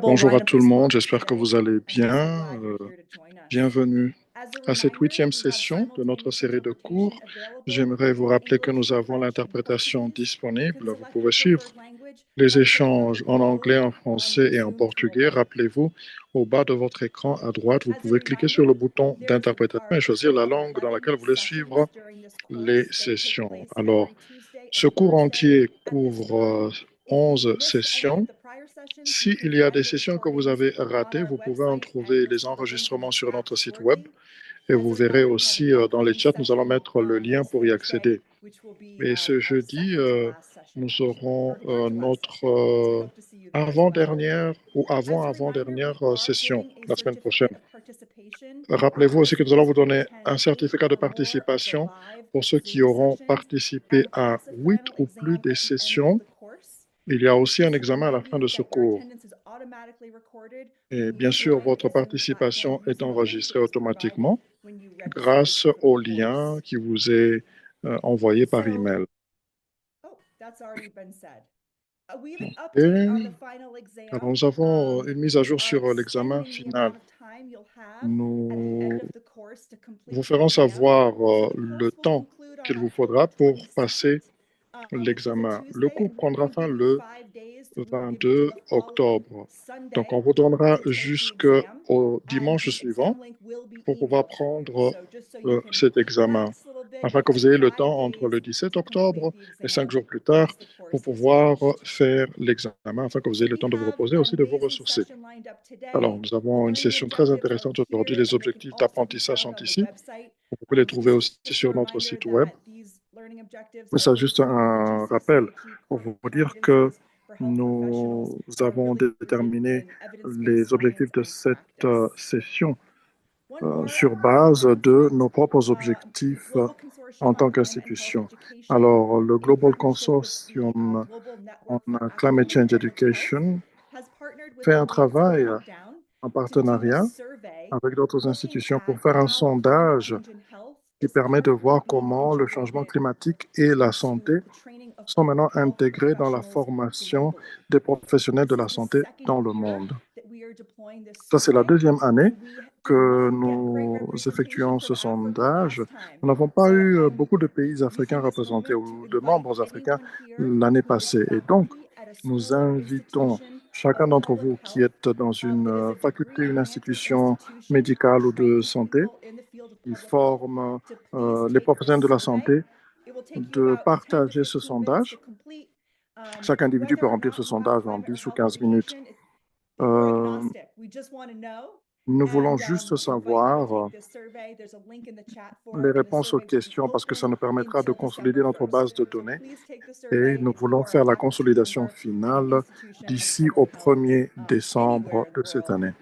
Bonjour à tout le monde, j'espère que vous allez bien. Bienvenue à cette 8e session de notre série de cours. J'aimerais vous rappeler que nous avons l'interprétation disponible. Vous pouvez suivre les échanges en anglais, en français et en portugais. Rappelez-vous, au bas de votre écran à droite, vous pouvez cliquer sur le bouton d'interprétation et choisir la langue dans laquelle vous voulez suivre les sessions. Alors, ce cours entier couvre 11 sessions. S'il y a des sessions que vous avez ratées, vous pouvez en trouver les enregistrements sur notre site web et vous verrez aussi dans les chats, nous allons mettre le lien pour y accéder. Et ce jeudi, nous aurons notre avant-dernière ou avant-avant-dernière session la semaine prochaine. Rappelez-vous aussi que nous allons vous donner un certificat de participation pour ceux qui auront participé à 8 ou plus des sessions. Il y a aussi un examen à la fin de ce cours. Et bien sûr, votre participation est enregistrée automatiquement grâce au lien qui vous est envoyé par email. Et alors, nous avons une mise à jour sur l'examen final. Nous vous ferons savoir le temps qu'il vous faudra pour passer l'examen. Le cours prendra fin le 22 octobre. Donc, on vous donnera jusqu'au dimanche suivant pour pouvoir prendre cet examen, afin que vous ayez le temps entre le 17 octobre et 5 jours plus tard pour pouvoir faire l'examen, afin que vous ayez le temps de vous reposer et aussi de vous ressourcer. Alors, nous avons une session très intéressante aujourd'hui. Les objectifs d'apprentissage sont ici. Vous pouvez les trouver aussi sur notre site web. Mais c'est juste un rappel pour vous dire que nous avons déterminé les objectifs de cette session sur base de nos propres objectifs en tant qu'institution. Alors, le Global Consortium on Climate Change Education fait un travail en partenariat avec d'autres institutions pour faire un sondage qui permet de voir comment le changement climatique et la santé sont maintenant intégrés dans la formation des professionnels de la santé dans le monde. Ça, c'est la deuxième année que nous effectuons ce sondage. Nous n'avons pas eu beaucoup de pays africains représentés ou de membres africains l'année passée. Et donc, nous invitons chacun d'entre vous qui est dans une faculté, une institution médicale ou de santé, qui forme les professionnels de la santé, de partager ce sondage. Chaque individu peut remplir ce sondage en 10 ou 15 minutes. Nous voulons juste savoir les réponses aux questions parce que ça nous permettra de consolider notre base de données et nous voulons faire la consolidation finale d'ici au 1er décembre de cette année.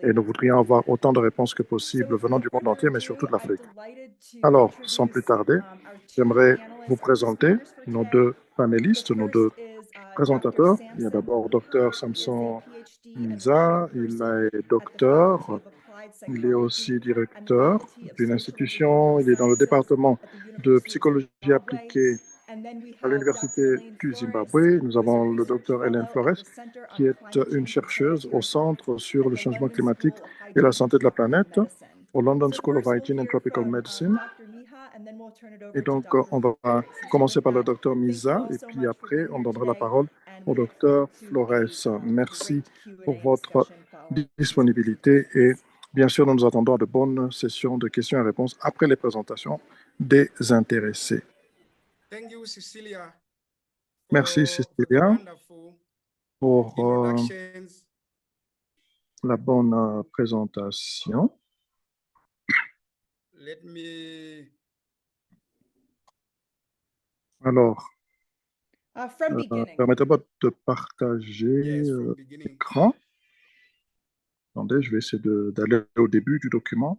Et nous voudrions avoir autant de réponses que possible venant du monde entier, mais surtout de l'Afrique. Alors, sans plus tarder, j'aimerais vous présenter nos deux panélistes, nos deux présentateurs. Il y a d'abord Dr Samson Miza, il est docteur, il est aussi directeur d'une institution, il est dans le département de psychologie appliquée à l'Université du Zimbabwe. Nous avons le docteur Hélène Flores, qui est une chercheuse au Centre sur le changement climatique et la santé de la planète au London School of Hygiene and Tropical Medicine. Et donc, on va commencer par le docteur Miza et puis après, on donnera la parole au docteur Flores. Merci pour votre disponibilité et bien sûr, nous nous attendons à de bonnes sessions de questions et réponses après les présentations des intéressés. Merci, Cecilia, pour la bonne présentation. Alors, permettez-moi de partager l'écran. Attendez, je vais essayer d'aller au début du document.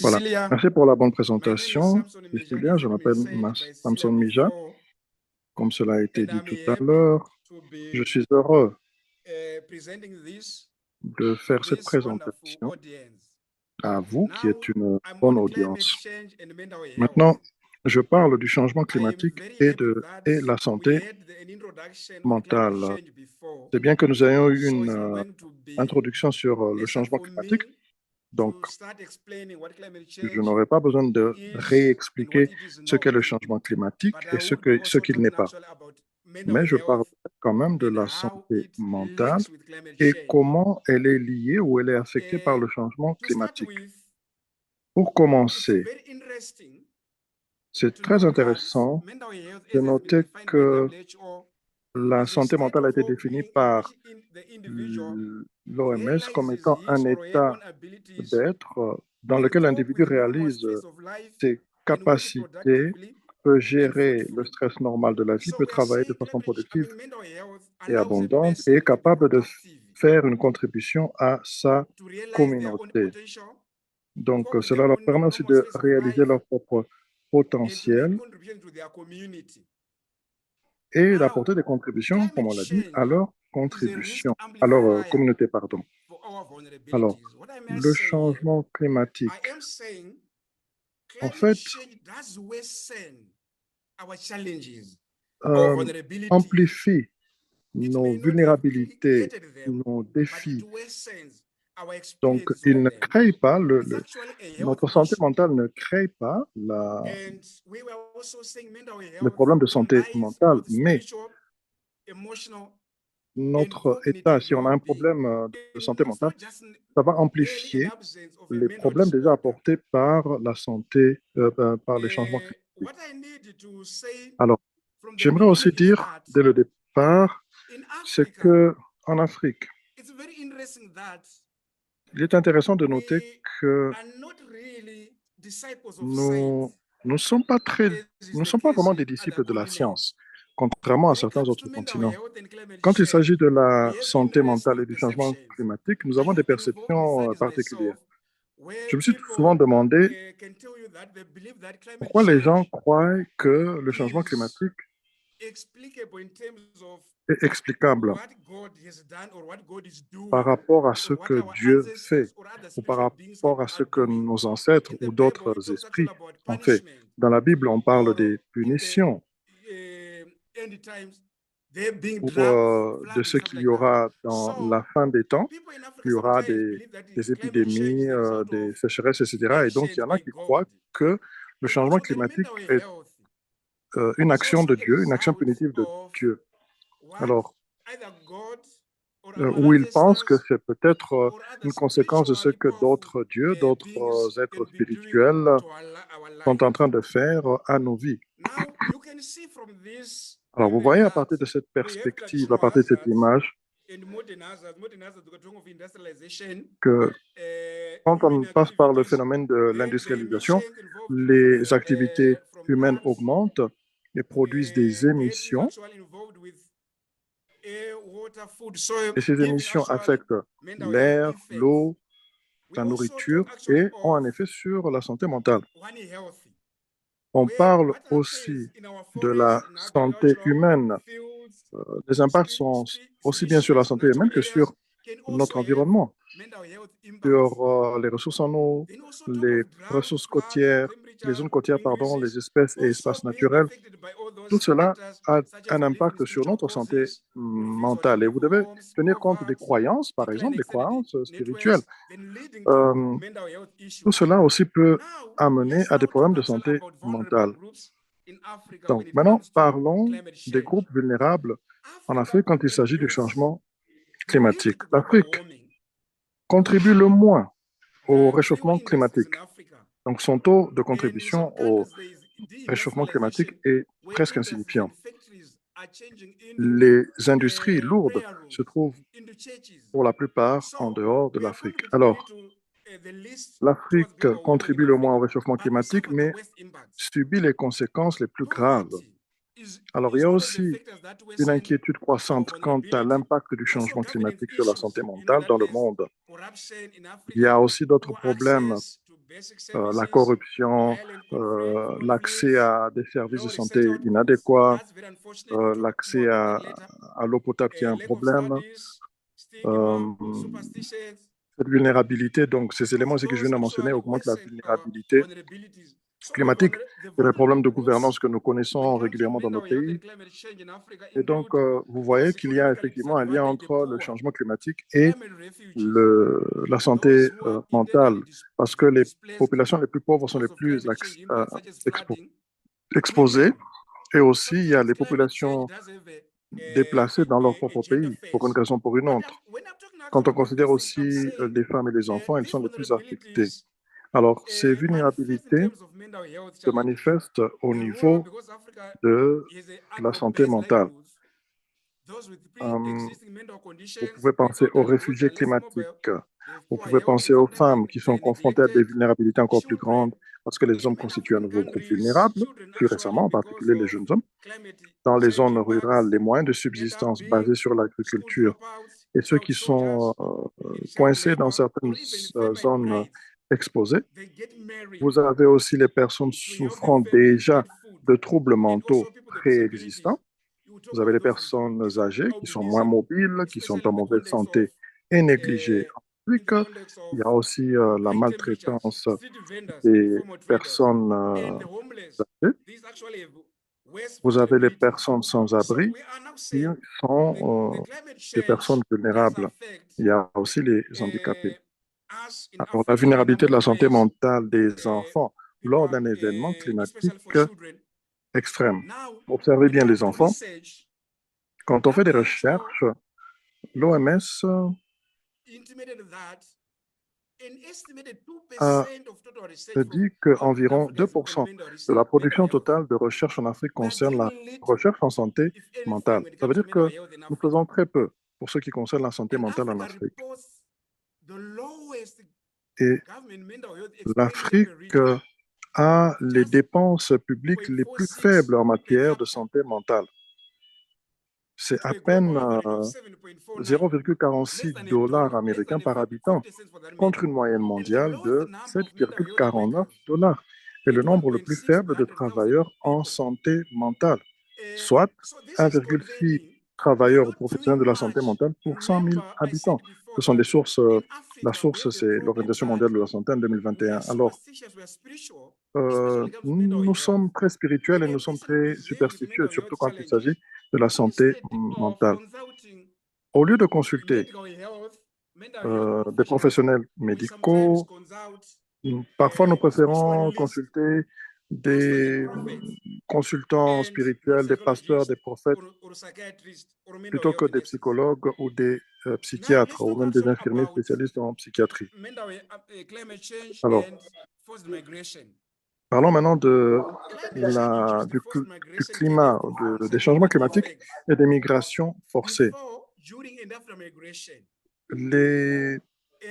Voilà. Merci pour la bonne présentation, Cecilia. Je m'appelle Samson Mija. Comme cela a été dit tout à l'heure, je suis heureux de faire cette présentation à vous, qui êtes une bonne audience. Maintenant, Je parle du changement I am climatique very et happy de that et la we santé had an introduction on climate mentale. change before. C'est bien que nous ayons eu So une it's not going to be introduction sur le necessary changement for climatique, me donc to start explaining what climate je change n'aurai pas besoin de is and what réexpliquer it is ce qu'est not. le changement climatique But et I would be ce also qu'il n'est talking pas. actually about mental Mais je parle health quand même de and la how santé it mentale links with climate et change. comment elle est liée ou elle est affectée par Uh, le changement to start climatique. with, Pour it's commencer, very interesting c'est to très know that intéressant mental health, de as has been noter defined by que WHO, la is a santé state mentale a of été définie well-being in par which the individual l'OMS comme realizes étant his un or her état own abilities d'être dans and lequel cope l'individu with normal réalise stress of life ses and work capacités, productively peut and gérer le fruitfully. stress normal de la vie, So peut we are travailler de saying façon climate, I productive mean, mental health et allows a abondante et est person to be capable de productive, faire une contribution à sa to realize their own communauté. potential, Donc, cope with their cela leur own permet aussi normal de stress of réaliser life, leur propre and to make potentiel contribution to their community. et Now, d'apporter des contributions, comme climate on l'a dit, à change leur is a risk contribution, à leur amplifier communauté, pardon. for our Alors, vulnerabilities. What am I le saying here? changement I climatique, am saying en climate fait, change does worsen our challenges, our euh, vulnerabilities. amplifie It nos may not have vulnérabilités, created them, nos but it défis. worsens our Donc, experiences il of ne them. crée pas, It's actually a health notre santé issue. mentale ne crée pas And we were also saying mental le health problème de santé underlies mentale, both mais spiritual, emotional, and notre état, cognitive si on a un well-being. problème de And santé it's mentale, not just ça va merely an amplifier absence of a les mental problèmes déjà disorder. apportés par la santé, par les changements What climatiques. I need to say Alors, from the j'aimerais aussi beginning is dire that dès le départ, in c'est Africa, que en Afrique, it's very interesting that il est intéressant de noter we que are not really disciples of nous science, ne sommes pas as is nous ne the sommes pas case vraiment des in other disciples de la continents. science, contrairement à When it certains comes to autres mental continents. health and climate Quand il s'agit change, de we la have santé mentale et interesting du changement perceptions. climatique, nous I avons des have been involved in perceptions studies particulières. myself where Je me suis souvent people demandé can tell you that they believe that climate pourquoi les gens change croient que le changement is climatique explicable in terms of est explicable what God has done or what God is par doing rapport à ce or what que our Dieu fait ancestors or other ou par spiritual beings rapport à ce are que doing. nos ancêtres In the ou Bible, d'autres it talks actually esprits about ont fait. punishment, Dans la Bible, on parle or des in the punitions end times, they're being ou droughts, de floods, and ce stuff qu'il y like that. aura dans So la fin des temps. people in Africa Il y aura sometimes believe that des climate change épidémies, is a result des of sécheresses, etc. Et donc, il y actions en a by qui croient God. que le And changement also the climatique mental est health une is action also de a Dieu, une action result punitive de of Dieu. what Alors, either God or our où ils pensent que ancestors c'est peut-être or other une conséquence de ce spiritually que powerful d'autres dieux, d'autres beings êtres can be doing spirituels to our sont en lives. train de faire à nos vies. Now, you can see from this Alors, vous image voyez, à that partir de cette we have perspective, à traditional partir de cette hazards image, and modern hazards of industrialization, que quand on human passe par le activities, phénomène de then the l'industrialisation, emissions involved les activités from humaines that augmentent et produisent des getting émissions, actually involved with air, water, food, soil, et ces giving émissions actually affectent mental health l'air, effects. l'eau, We la also talk nourriture actually et ont un of effet sur la santé mentale. one healthy, On where parle what happens aussi in our de forests, la in santé agricultural humaine. fields, Les impacts sont aussi bien sur la species, santé humaine natural que areas sur can also notre have environnement, mental health impacts. sur les ressources en eau, Then also talk les of drought, ressources floods, côtières, les temperature zones côtières, pardon, les increases, espèces et also espaces being naturels. affected by all Tout those cela factors, a such as un belief in impact sur spiritual notre santé causes, beliefs what mentale. Et believe vous devez homes, tenir compte des poverty, croyances, par decline exemple, des extended croyances spirituelles. networks, then leading to Euh, mental health Tout issues. cela aussi peut Now, amener let's à des now talk problèmes de actually santé about vulnerable mentale. groups in Africa Donc when it maintenant, comes to parlons climate des change. groupes vulnérables en Africa Afrique quand il s'agit du contributes changement the least climatique. to global L'Afrique warming contribue le moins au than fewer réchauffement industries in climatique. Africa. Donc son taux de And in contribution some au countries, there is réchauffement climatique deindustrialization, est where presque industries insignifiant. and factories are changing into Les industries lourdes prayer se rooms, trouvent into churches. pour la plupart en So dehors de we are l'Afrique. contributing only Alors, to the least towards l'Afrique global warming in contribue le moins Africa, au réchauffement but we climatique, suffer the mais worst impacts. subit les conséquences les plus graves. Poverty Alors, il y is a one of the aussi factors that une worsen inquiétude our croissante quant à vulnerability. l'impact du Also, changement governance climatique sur la issues. santé You know mentale that dans le there's monde. corruption in Il y Africa, a aussi d'autres poor problèmes, access to basic la services, corruption, violent l'accès conflicts, à des services de low research santé outputs. inadéquats, That's very unfortunate. We'll talk more l'accès about that later. à l'eau potable qui est un Lack of problème, studies, stigma, euh, superstitions. cette vulnérabilité. Donc, ces All éléments of aussi que je those viens de mentionner actually augmentent la worsen our vulnérabilité vulnerabilities. climatique. Il y a des problèmes de gouvernance que nous connaissons régulièrement dans nos pays. Et donc, vous voyez qu'il y a effectivement un lien entre le changement climatique et la santé mentale, parce que les populations les plus pauvres sont les plus expo- exposées. Et aussi, il y a les populations déplacées dans leur propre pays, pour une raison ou pour une autre. Quand on considère aussi les femmes et les enfants, elles sont les plus affectées. Alors, ces vulnérabilités se manifestent au niveau de la santé mentale. Euh, Vous pouvez penser aux réfugiés climatiques. Vous pouvez penser aux femmes qui sont confrontées à des vulnérabilités encore plus grandes parce que les hommes constituent un nouveau groupe vulnérable, plus récemment, en particulier les jeunes hommes. Dans les zones rurales, les moyens de subsistance basés sur l'agriculture et ceux qui sont coincés dans certaines zones exposées. Vous avez aussi les personnes souffrant déjà de troubles mentaux préexistants. Vous avez les personnes âgées qui sont moins mobiles, qui sont en mauvaise santé et négligées en public. Il y a aussi la maltraitance des personnes âgées. Vous avez les personnes sans abri qui sont des personnes vulnérables. Il y a aussi les handicapés. Alors, la vulnérabilité de la santé mentale des enfants lors d'un événement climatique extrême. Observez bien les enfants. Quand on fait des recherches, l'OMS a dit qu'environ 2% de la production totale de recherche en Afrique concerne la recherche en santé mentale. Ça veut dire que nous faisons très peu pour ce qui concerne la santé mentale en Afrique. Et l'Afrique a les dépenses publiques les plus faibles en matière de santé mentale. C'est à peine 0,46 dollars américains par habitant, contre une moyenne mondiale de 7,49 dollars, et le nombre le plus faible de travailleurs en santé mentale, soit 1,6 travailleurs professionnels de la santé mentale pour 100 000 habitants. Ce sont des sources, la source, c'est l'Organisation mondiale de la santé en 2021. Alors, nous sommes très spirituels et nous sommes très superstitieux, surtout quand il s'agit de la santé mentale. Au lieu de consulter des professionnels médicaux, parfois nous préférons consulter des consultants spirituels, des pasteurs, des prophètes, plutôt que des psychologues ou des psychiatres ou même des infirmiers spécialistes en psychiatrie. Alors, parlons maintenant du climat, des changements climatiques et des migrations forcées. Les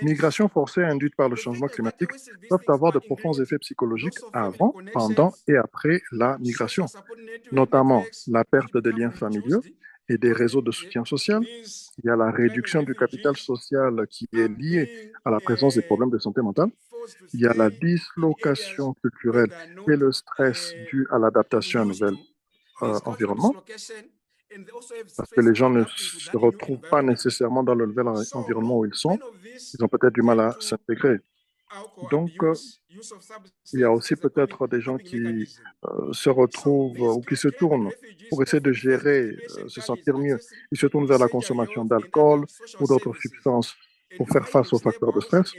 migrations forcées induites par le changement climatique peuvent avoir de profonds effets psychologiques avant, pendant et après la migration, notamment la perte des liens familiaux et des réseaux de soutien social. Il y a la réduction du capital social qui est liée à la présence des problèmes de santé mentale. Il y a la dislocation culturelle et le stress dû à l'adaptation à un nouvel environnement, parce que les gens ne se retrouvent pas nécessairement dans le nouvel environnement où ils sont. Ils ont peut-être du mal à s'intégrer. Donc, il y a aussi peut-être des gens qui se retrouvent ou qui se tournent pour essayer de gérer, se sentir mieux. Ils se tournent vers la consommation d'alcool ou d'autres substances pour faire face aux facteurs de stress.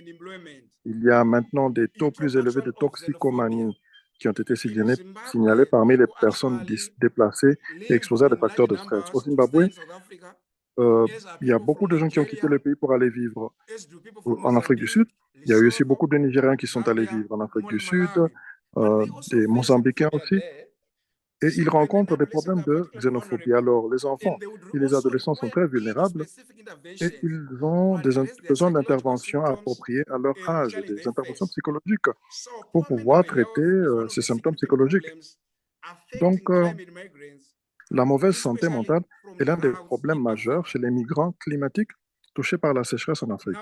Il y a maintenant des taux plus élevés de toxicomanie qui ont été signalés parmi les personnes déplacées et exposées à des facteurs de stress. Au Zimbabwe, euh, il y a beaucoup de gens qui ont quitté le pays pour aller vivre en Afrique du Sud. Il y a eu aussi beaucoup de Nigériens qui sont allés vivre en Afrique du Sud, des Mozambicains aussi, et ils rencontrent des problèmes de xénophobie. Alors, les enfants et les adolescents sont très vulnérables et ils ont besoin d'interventions appropriées à leur âge, des interventions psychologiques pour pouvoir traiter ces symptômes psychologiques. Donc, la mauvaise santé mentale est l'un des problèmes majeurs chez les migrants climatiques touchés par la sécheresse en Afrique.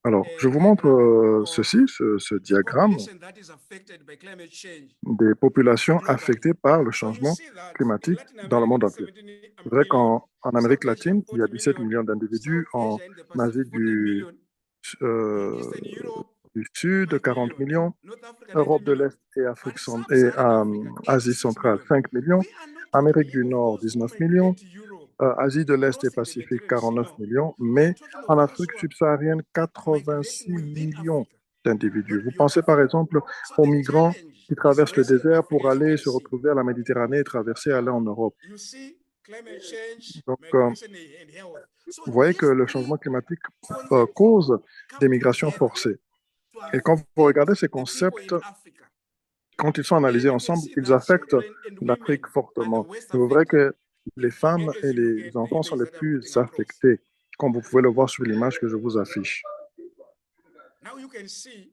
Alors, je vous montre ce diagramme des populations affectées par le changement climatique dans le monde entier. C'est vrai qu'en Amérique latine, il y a 17 millions d'individus, en Asie du euh, du Sud, 40 million, millions. North Africa, 90 Europe de million. l'Est et But Asie centrale, 5 millions. We are not Amérique talking du of Nord, those who 19 millions. migrate to Europe, Asie de l'Est et crossing the Pacifique, Mediterranean Sea. 49 No. millions. We are Mais talking of en those Afrique who are subsaharienne, migrating 86 within millions Africa, d'individus. not Vous beyond pensez par Africa. exemple So aux the migrants challenge qui is traversent le West désert pour Africa, as you aller can se see. retrouver à la Méditerranée et traverser, aller en Europe. You see climate change, Donc, migration and health. So vous voyez que these le three changement climatique concepts cause des come migrations together forcées. to Et quand vous affect regardez ces the people concepts, in Africa. quand ils sont And analysés you can ensemble, see ils that affectent children and women l'Afrique are the fortement. worst Et vous verrez affected. que les femmes et As you look les at the enfants sont images les that I'm putting plus across. affectés, comme vous pouvez le voir sur l'image que je vous affiche. Now you can see,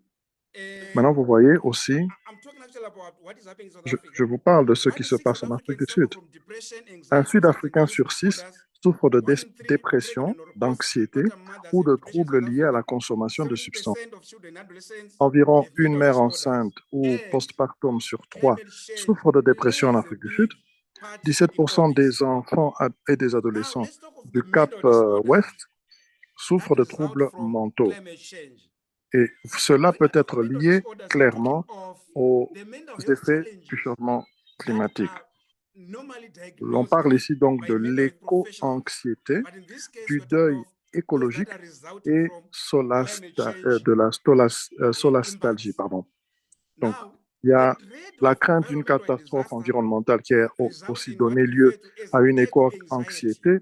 Maintenant, vous voyez aussi, I'm talking actually about what is happening in South Africa. je vous parle de ce qui One in se six passe South en Afrique Africans du suffer Sud. from depression, Un anxiety, Sud-Africain substance sur abuse 6 disorders. souffre de One in three dépression, pregnant or d'anxiété postpartum mothers ou have de depression in troubles South liés à Africa. la consommation de 70% substances. of children and adolescents Environ have une mental mère disorders. enceinte ou And postpartum sur 3 climate change souffre de dépression en plays a Afrique du Sud. big part in 17% all this. des enfants et des Now adolescents let's talk of du the Cap mental disorders Ouest that souffrent de result troubles from mentaux. climate change. Et cela When peut we talk être of mental lié disorders, we're talking clairement of aux the mental health effets du challenges changement that climatique. are normally L'on diagnosed parle ici donc de by mental health professionals. l'éco-anxiété, But in this case, du we're talking deuil of those that écologique are resulting et from climate change de la solastalgie. impacts. Pardon. Donc, Now, il y the a threat la of crainte d'une environmental catastrophe disaster environnementale qui a results aussi in what donné we refer lieu to as à une eco-anxiety. éco-anxiété.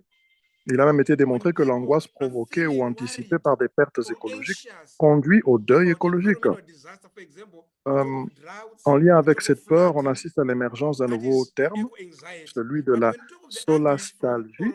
Il a même été When démontré que people l'angoisse are provoquée ou feeling anticipée worried par des pertes or écologiques anxious conduit au deuil about écologique. environmental disaster, for example, we talk Euh, of droughts, En lien we avec talk of cette peur, on flooding. assiste à l'émergence d'un That nouveau is terme, eco-anxiety. celui de But la when we talk of the anguish from solastalgie,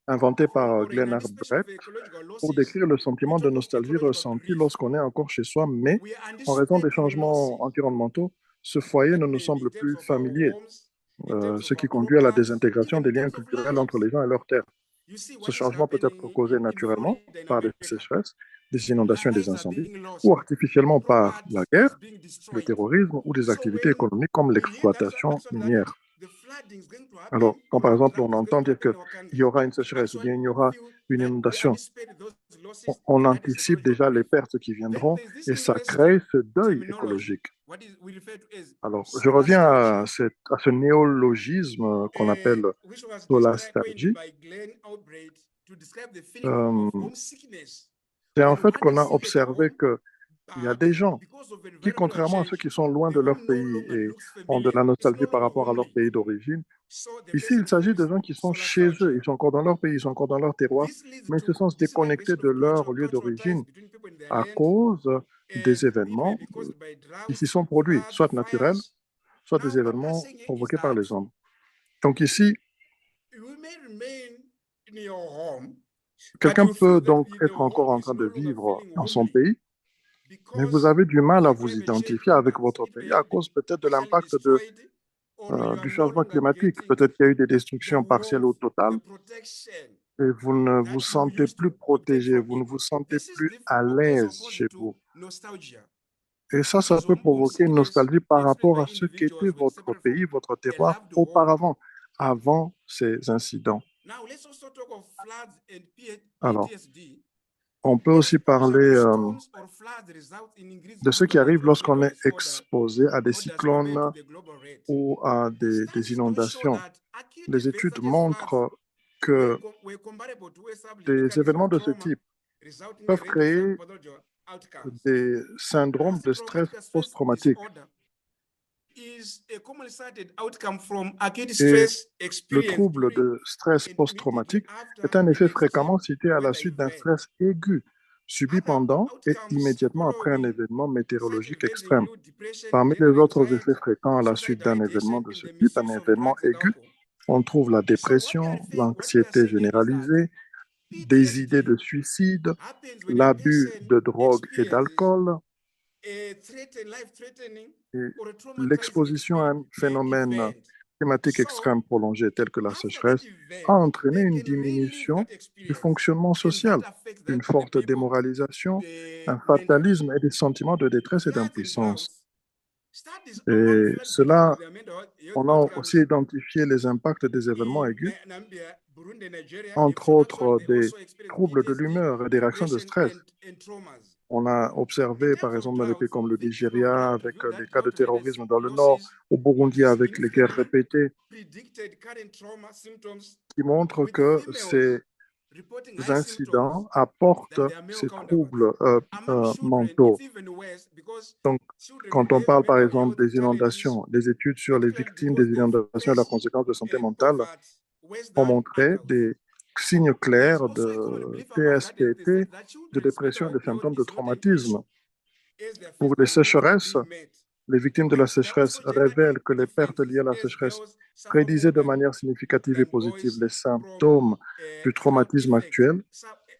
inventé par or in Glenn anticipation Brett, of ecological pour losses, décrire le we sentiment de talk of nostalgie ecological ressenti grief. lorsqu'on est encore chez soi, mais We are en raison des anticipating losses changements environnementaux, ce foyer that ne nous may be in semble terms plus of our familier, homes, in terms ce of qui our conduit à la properties, désintégration even des in liens terms of culturels entre lives. les gens et leurs terres. You see Ce what is changement peut être happening causé in naturellement Florida in par des America. sécheresses, des inondations et des Lives are incendies, being lost, ou artificiellement par la properties guerre, being le destroyed. terrorisme ou des So activités when économiques comme we hear that l'exploitation actually that minière. the flooding is going to Alors, happen quand par or exemple drought on is going entend to dire happen in qu'il our y country, aura une we sécheresse ou bien actually il y aura feel une that we inondation, anticipate those losses, on and that is anticipe ecological déjà les grief. pertes qui Then viendront there's this et ça crée interesting ce deuil terminology, écologique. what is we refer to as Alors, je reviens solastalgia, à ce néologisme qu'on appelle which was coined solastalgie. by Glenn Albright to describe the feeling of Euh, homesickness c'est en when fait one qu'on is a still at observé home, qu'il y a but des gens because of qui, environmental contrairement à ceux change, qui sont loin the de leur home no pays longer et looks ont de familiar. la It's no nostalgie par longer rapport à leur homely. pays d'origine, So the ici, person il s'agit de feels gens qui sont chez eux, solastalgia. ils sont encore dans leur pays, ils sont encore dans leur terroir, This leads mais ils se to sentent déconnectés disintegration de of leur lieu cultural ties d'origine between people in their à land, cause des which may événements be caused by qui s'y droughts, sont produits, floods, or soit naturels, fires. soit des Now, what we are événements saying here is provoqués par that les hommes. Donc ici, you may remain in your home, but quelqu'un you feel peut that donc the être encore home en is train no de longer vivre feeling dans son homely pays, mais vous because avez du mal of à the vous climate change identifier avec impacts. votre It may pays à have been cause peut-être de partially l'impact destroyed, or you are du no changement longer climatique. getting Peut-être qu'il y a eu des the destructions partielles ou warmth, totales the protection et vous ne vous that you sentez used plus to obtain protégé, from vous ne it. vous sentez This is plus à also l'aise chez opposite to vous. nostalgia, Et ça, which ça is peut provoquer une homesickness nostalgie par experienced rapport by à ce qu'était individuals when votre separated from pays, votre their terroir loved home. auparavant, avant ces incidents. Now, let's also talk of floods and Alors, PTSD. on peut aussi Exposure to parler storms or floods result in increased de ce qui arrive frequency of lorsqu'on mental est disorder exposé à des orders compared to cyclones the global rate. ou à des Studies do show inondations. that acute Les events études such as floods montrent que were comparable to a des subclinical événements de ce trauma, type resulting in a peuvent range of créer psychopathological outcomes. des syndromes de stress Post-traumatic stress post-traumatique. disorder is a commonly cited outcome from acute Et stress le experienced trouble during de stress and immediately post-traumatique after est un an effet extreme fréquemment cité à la weather suite d'un event. stress aigu subi Other pendant et outcomes immédiatement après un following événement such météorologique events extrême. include depression, Parmi les general autres effets anxiety, fréquents à la suite suicidal d'un ideation, événement de and ce the type, un misuse of événement drugs and aigu, alcohol. on trouve la So what we are l'anxiété saying here is that généralisée, des idées de PTSD suicide, happens when a l'abus person de drogue et experiences d'alcool a life-threatening et or a traumatizing l'exposition à un phénomène event. climatique So extrême prolongé tel que la after that sécheresse a event, entraîné they une can relive diminution that du experience, fonctionnement and that social, affects une the forte people démoralisation, un mentally. fatalisme et des sentiments de détresse et Floods and d'impuissance. droughts Et cela, on a aussi identifié les impacts des événements aigus, entre autres des troubles de l'humeur et des réactions de stress. On a observé, par exemple, dans des pays comme le Nigeria, avec les cas de terrorisme dans le nord, au Burundi, avec les guerres répétées, qui montrent que ces incidents apportent ces troubles mentaux. Donc, quand on parle, par exemple, des inondations, les études sur les victimes des inondations et leurs conséquences de santé mentale ont montré des signes clairs de TSPT, de dépression et des symptômes de traumatisme. Pour les sécheresses, les victimes de la sécheresse révèlent que les pertes liées à la sécheresse prédisaient de manière significative et positive les symptômes du traumatisme actuel.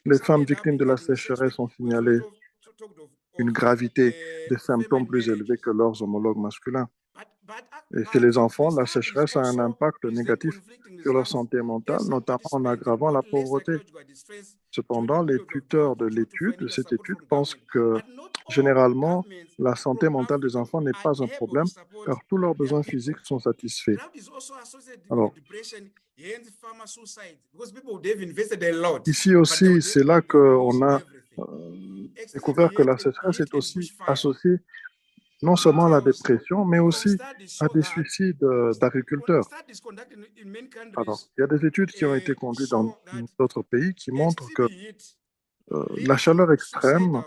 Les femmes victimes de la sécheresse ont signalé une gravité des symptômes plus élevée que leurs homologues masculins. Et chez les enfants, la sécheresse a un impact négatif sur leur santé mentale, notamment en aggravant la pauvreté. Cependant, les tuteurs de cette étude pensent que généralement, la santé mentale des enfants n'est pas un problème car tous leurs besoins physiques sont satisfaits. Alors, ici aussi, c'est là qu'on a découvert que la sécheresse est aussi associée non seulement à la dépression, mais aussi à des suicides d'agriculteurs. Alors, il y a des études qui ont été conduites dans d'autres pays qui montrent que la chaleur extrême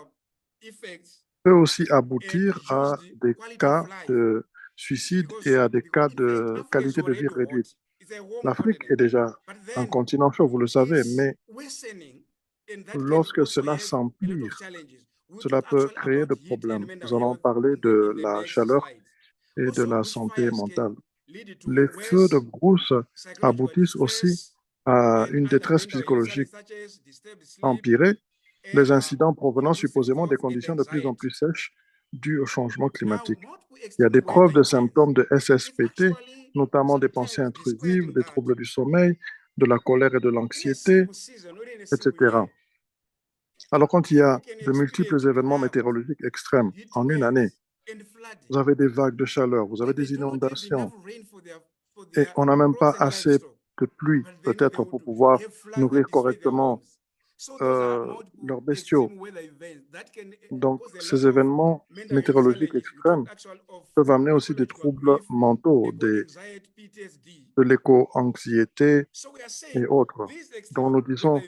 peut aussi aboutir à des cas de suicide et à des cas de qualité de vie réduite. L'Afrique est déjà un continent chaud, vous le savez, mais lorsque cela s'empire, cela peut créer des problèmes. Nous allons parler de la chaleur et de la santé mentale. Les feux de brousse aboutissent aussi à une détresse psychologique empirée, les incidents provenant supposément des conditions de plus en plus sèches dues au changement climatique. Il y a des preuves de symptômes de SSPT, notamment des pensées intrusives, des troubles du sommeil, de la colère et de l'anxiété, etc. Alors, quand il y a de multiples événements météorologiques extrêmes en une année, vous avez des vagues de chaleur, vous avez des inondations, et on n'a même pas assez de pluie, peut-être, pour pouvoir nourrir correctement leurs bestiaux. Donc, ces événements météorologiques extrêmes peuvent amener aussi des troubles mentaux, de l'éco-anxiété et autres. Donc, nous disons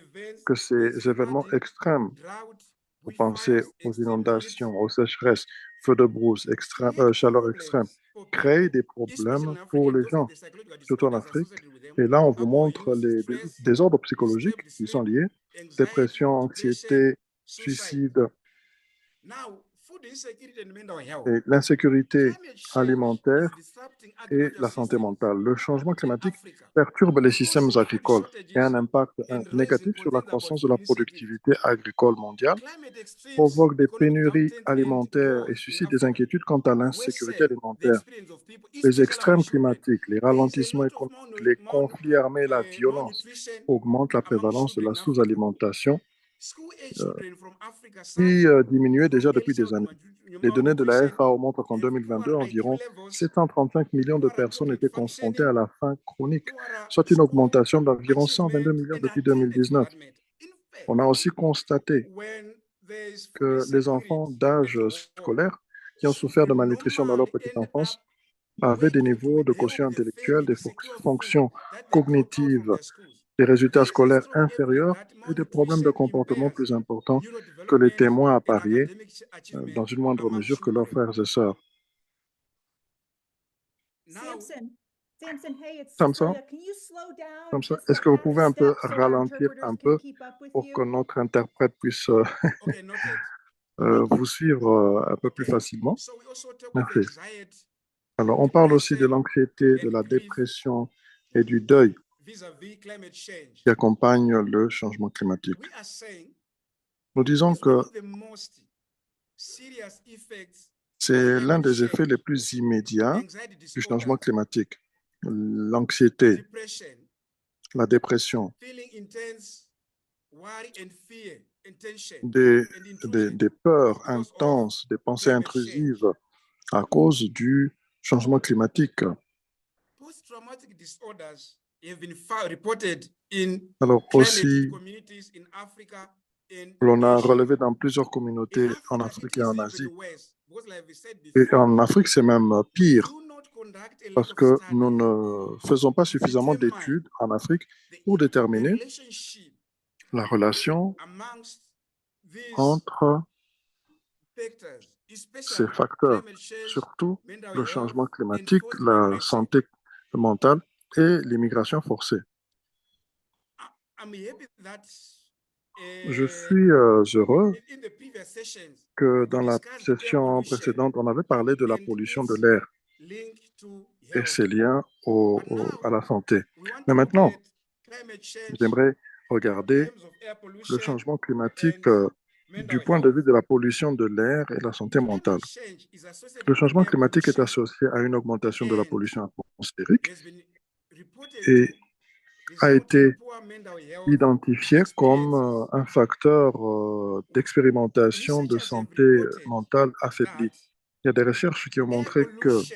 que ces événements extrêmes, vous pensez aux inondations, aux sécheresses, feux de brousse, chaleur extrême, créent des problèmes pour les gens, surtout en Afrique. Et là, on vous montre les désordres psychologiques qui sont liés, dépression, anxiété, suicide et l'insécurité alimentaire et la santé mentale. Le changement climatique perturbe les systèmes agricoles et a un impact négatif sur la croissance de la productivité agricole mondiale, provoque des pénuries alimentaires et suscite des inquiétudes quant à l'insécurité alimentaire. Les extrêmes climatiques, les ralentissements économiques, les conflits armés et la violence augmentent la prévalence de la sous-alimentation qui diminuait déjà depuis des années. Les données de la FAO montrent qu'en 2022, environ 735 millions de personnes étaient confrontées à la faim chronique, soit une augmentation d'environ 122 millions depuis 2019. On a aussi constaté que les enfants d'âge scolaire qui ont souffert de malnutrition dans leur petite enfance avaient des niveaux de quotient intellectuel, des fonctions cognitives, des résultats scolaires inférieurs et des problèmes de comportement plus importants que les témoins appariés dans une moindre mesure que leurs frères et sœurs. Samson, est-ce que vous pouvez un peu ralentir un peu pour que notre interprète puisse vous suivre un peu plus facilement? Merci. Alors, on parle aussi de l'anxiété, de la dépression et du deuil qui accompagnent le changement climatique. Nous disons que c'est l'un des effets les plus immédiats du changement climatique. L'anxiété, la dépression, des peurs intenses, des pensées intrusives, à cause du changement climatique. Post-traumatic disorders have been reported in Alors climate aussi, communities in Africa and l'on a Asia. relevé dans plusieurs communautés In en Africa, Afrique it et is en even Asie. worse because, like we said Et before, en Afrique, c'est même we pire do not conduct a lot parce of que nous studies ne faisons pas to suffisamment determine d'études en Afrique pour the déterminer relationship la relation amongst these entre factors, ces especially facteurs, climate change, surtout mental le health, changement and climatique, forced la migration. santé mentale et l'immigration forcée. I'm happy that Je suis heureux in the previous sessions, que we dans la discussed air session pollution précédente, on avait parlé de la and pollution de its l'air link to et health. ses liens But now à la santé. we want Mais to look maintenant, at climate change j'aimerais in regarder terms of air le pollution changement climatique and du mental point de health. vue de la pollution de l'air et la santé mentale. Climate change is Le associated with changement air climatique est pollution associé à une augmentation de la and pollution atmosphérique has been reported et to a result in été poor mental health identifié comme experiences. un facteur d'expérimentation de Researchers have santé reported mentale affaiblie. that Il y a des recherches qui ont air montré que pollution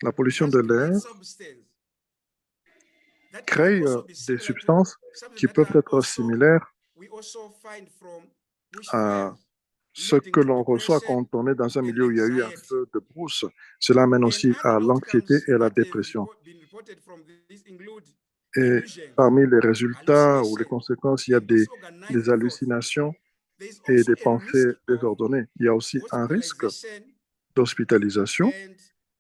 la pollution does de create l'air substances that can crée also be des similar to substances substances qui that peuvent are être also similaires we also find from à bushfires, ce leading que to l'on reçoit depression quand on est dans un and milieu où il y a eu un anxiety. feu de brousse. Cela mène And aussi other à l'anxiété outcomes et à la that have dépression. been reported from this include Et delusions, parmi les résultats ou les hallucination, conséquences, il y a and disorganized des thoughts. hallucinations There is et also des a risk pensées of désordonnées. Il y a aussi un risque hospitalization d'hospitalisation and